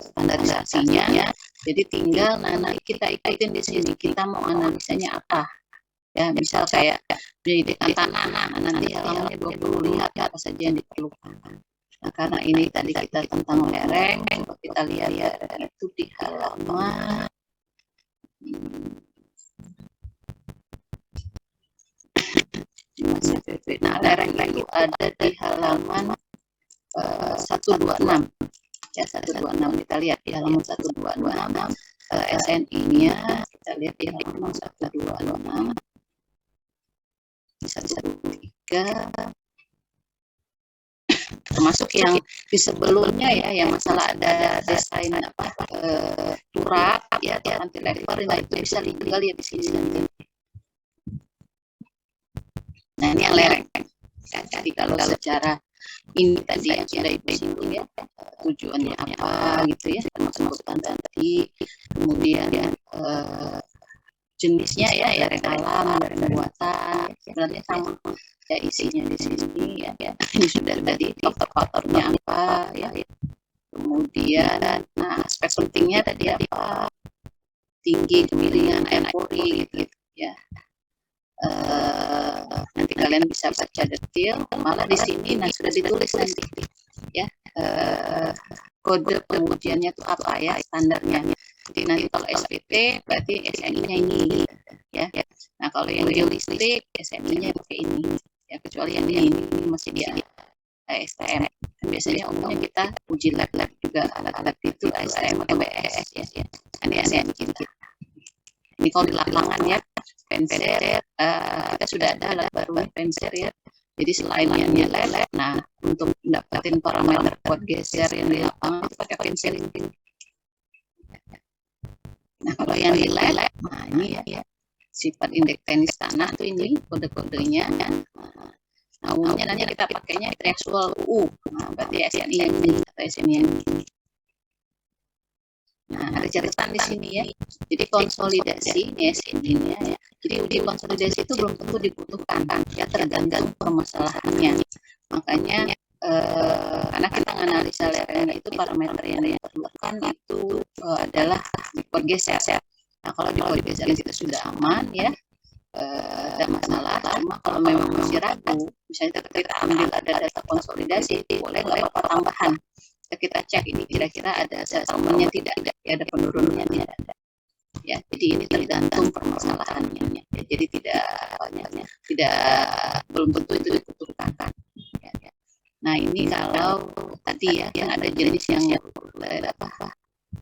standarisasinya. Jadi tinggal nanti kita ikutin di sini, kita mau analisanya apa. Ya, misal kayak pendidikan tanah, nanti halamannya 20 lihat apa saja yang diperlukan. Nah, karena ini tadi kita tentang lereng, coba kita lihat itu di halaman nah, lereng itu ada di halaman 126 ya, 126. Kita lihat di halaman 126 SNI-nya, kita lihat di halaman 126 113 termasuk yang di sebelumnya ya, yang masalah ada desain turap ya atau cantilever, itu bisa tinggal lihat di sini. Nah, ini yang lereng. Jadi kalau secara ini tadi yang sudah Ibu singgung ya, tujuannya apa gitu ya, termasuk urutan tadi, kemudian jenisnya ya, lereng alam, lereng buatan, sebenarnya sama ya isinya di sini ya. Ini sudah tadi faktor-faktornya apa ya. Kemudian nah aspek pentingnya tadi apa, tinggi, kemiringan, air pori gitu ya. Nanti kalian bisa baca detail, malah di sini nah sudah ditulis nanti ya kode pengujiannya itu apa ya, standarnya. Jadi nanti kalau SPT berarti SNI-nya ini ya. Nah kalau yang geolistrik SNI-nya pakai ini ya, kecuali yang ini masih di ASTM. Biasanya umumnya kita uji lab juga alat-alat itu ASTM atau BS ya. Ini SNI kita. Ini kalau di lapangan ya, Penser, kita sudah ada alat baru Penser ya. Jadi selain yang lab, nah untuk mendapatkan parameter kuat geser yang di lapangan itu pakai Penser ini. Nah kalau yang di lab, nah ini ya sifat indeks teknis tanah itu ini kode-kodenya. Nah umumnya nanti kita pakainya threshold U, nah berarti SNI ini atau SNI ini. Nah, ada catatan di sini ya. Jadi konsolidasi ya intinya ya. Jadi uji konsolidasi itu belum tentu dibutuhkan, ya tergantung permasalahannya. Makanya karena kita menganalisa lerengnya itu parameter yang diperlukan itu adalah dipergeser. Nah, kalau dipergeser itu sudah aman ya, ada masalah. Cuma kalau memang masih ragu, misalnya kita ambil ada data konsolidasi, boleh nggak apa tambahan? Kita cek ini kira-kira ada semennya tidak, ya ada penurunannya ada. Ya, jadi ini tergantung permasalahannya. Ya, jadi tidak belum tentu itu dibutuhkan. Ya, ya. Nah ini kalau tadi ya, yang ada jenis yang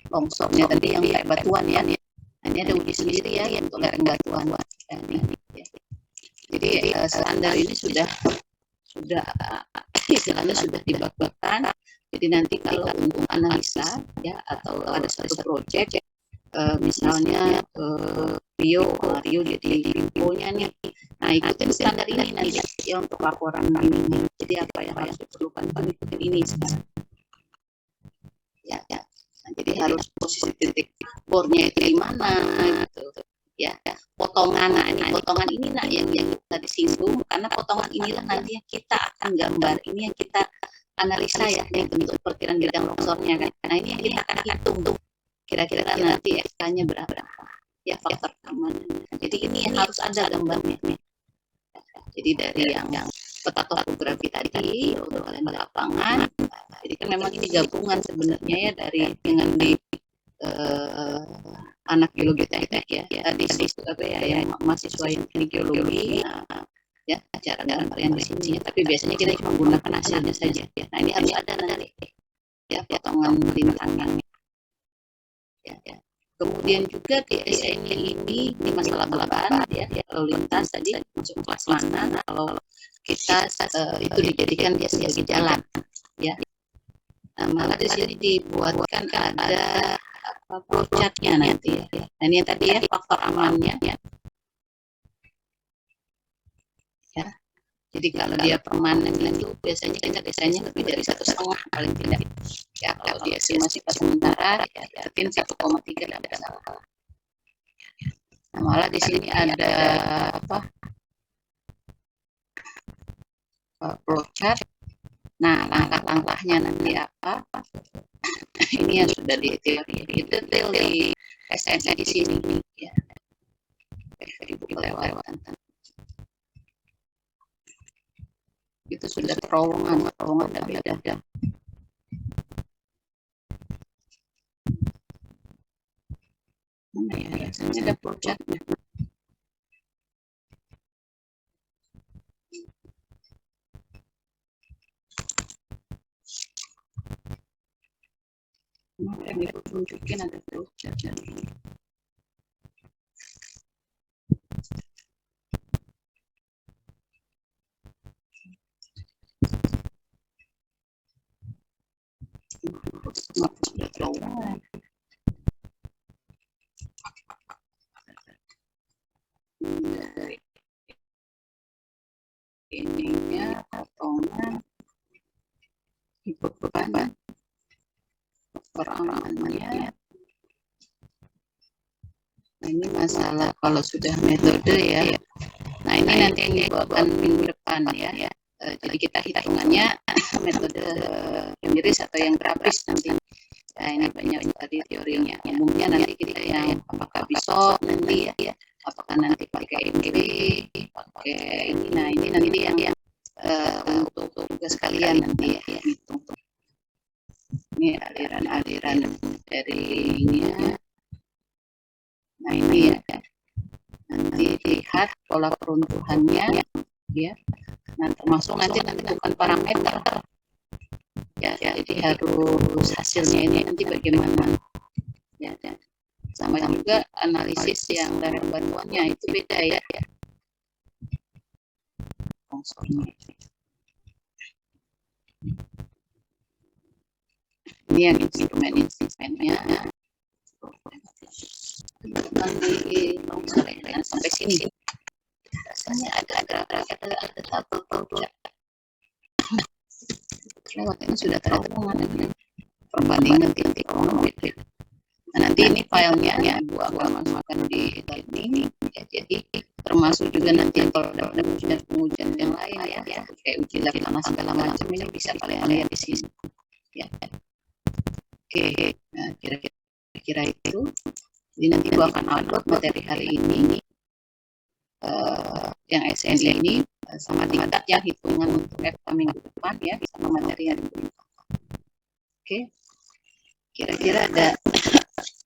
longsornya tadi yang kayak batuan ya. Nah, ini ada uji sendiri ya untuk lereng batuan. Ya, ya. Jadi standar ini sudah istilahnya sudah dibak-bakkan. Jadi nanti kalau untuk analisa ya atau ada satu proyek misalnya Rio jadi infonya nih. Nah ikutin standar ini nanti ya untuk laporan ini. Jadi apa yang harus diperlukan ikutin ini sekarang. Ya. Nah, jadi harus posisi titik bornya itu di mana gitu. Ya, potongan ini nah yang kita disinggung karena potongan inilah nanti yang kita akan gambar, ini yang kita analisa ya yang bentuk perkiraan bidang longsornya kan. Nah ini yang kita akan hitung tuh kira-kira nanti FK-nya berapa ya faktor keamanan. Jadi ini yang harus ada gambarnya. Jadi dari yang peta topografi tadi untuk kalian di lapangan. Jadi kan memang ini gabungan sebenarnya ya dari dengan di anak geologi teknik ya tadi apa ya yang mahasiswa yang teknik geologi ya cara gambar yang di sini tapi biasanya kita cuma menggunakan hasilnya saja ya. Nah ini harus ada nanti ya potongan bintangnya ya. Kemudian juga desainnya ini masalah beban ya lalu lintas tadi masuk kelas mana kalau kita itu dijadikan dia sebagai jalan ya. Nah, maka di sini dibuatkan ada flowchartnya nanti ya. Nah ini yang tadi ya faktor amannya ya. Jadi kalau dia permanen itu biasanya kita desainnya lebih dari 1,5 paling tidak. Ya kalau dia masih pas sementara ya yakin 1,3 tidak ada salah. Nah, malah di sini ada flowchart. Nah langkah-langkahnya nanti apa? Ini yang sudah di detail di SNC di sini ya. Lewat itu sudah terowongan ada. Mana ya biasanya ada flowchartnya. Yang ditunjukin ada flowchartnya ini. Dari ininya potongan ikut beban peramanannya. Nah ini masalah kalau sudah metode ya. Nah ini nanti yang dibawakan minggu depan ya. Jadi kita hitungannya metode empiris atau yang grafis nanti. Nah ini banyak tadi teorinya. Umumnya nanti kita yang apakah bisa nanti ya. Apakah nanti pakai empirik, pakai ini. Nah ini nanti yang untuk tugas kalian nanti ya. Hitung. Ini aliran dari ini ya. Nah ini ya. Nanti lihat pola peruntuhannya ya. Nah termasuk nanti tentukan parameter ya, jadi harus hasilnya ini nanti bagaimana ya. Sama juga analisis yang dari bantuannya itu beda ya. Ini yang instrumennya di longsor ya, sampai sini rasanya ada tabel lewat ini sudah terlalu perbandingan titik Nah, nanti ini filenya Ibu akan masukkan di ini ya, jadi termasuk juga nanti kalau ada pengujian yang lain ya, kayak uji lab tanah segala macam ini bisa kalian lihat di sini ya. Oke, nah kira-kira itu. Jadi nanti Ibu akan upload materi hari ini yang SNI ini sama tingkat ya, hitungan untuk FK minggu depan ya, sama materi hari ini. Oke, kira-kira ada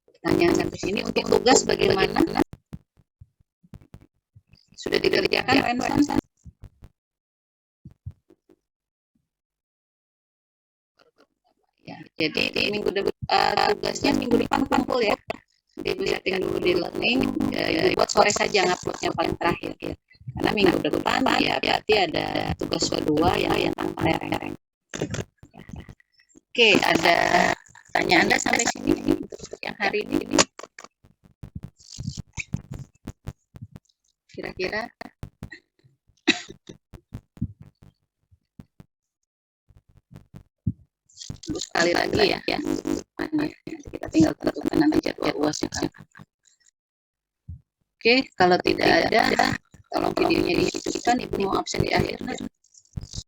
pertanyaan sampai sini. Untuk tugas bagaimana? Sudah dikerjakan, Rensan? Ya, jadi minggu depan tugasnya minggu depan kumpul ya. Jadi Ibu setting dulu di learning, ya, buat sore saja nguploadnya paling terakhir ya. Karena minggu depan ya berarti ada tugas kedua yang tentang lereng. Oke, ada tanya Anda sampai sini untuk yang hari ini? Kira-kira? Sekali lagi ya, nanti kita tinggal tentukan nanti jadwal UASnya kan. Oke, kalau tidak ada, tolong videonya dihidupkan. Ibu mau absen di akhir.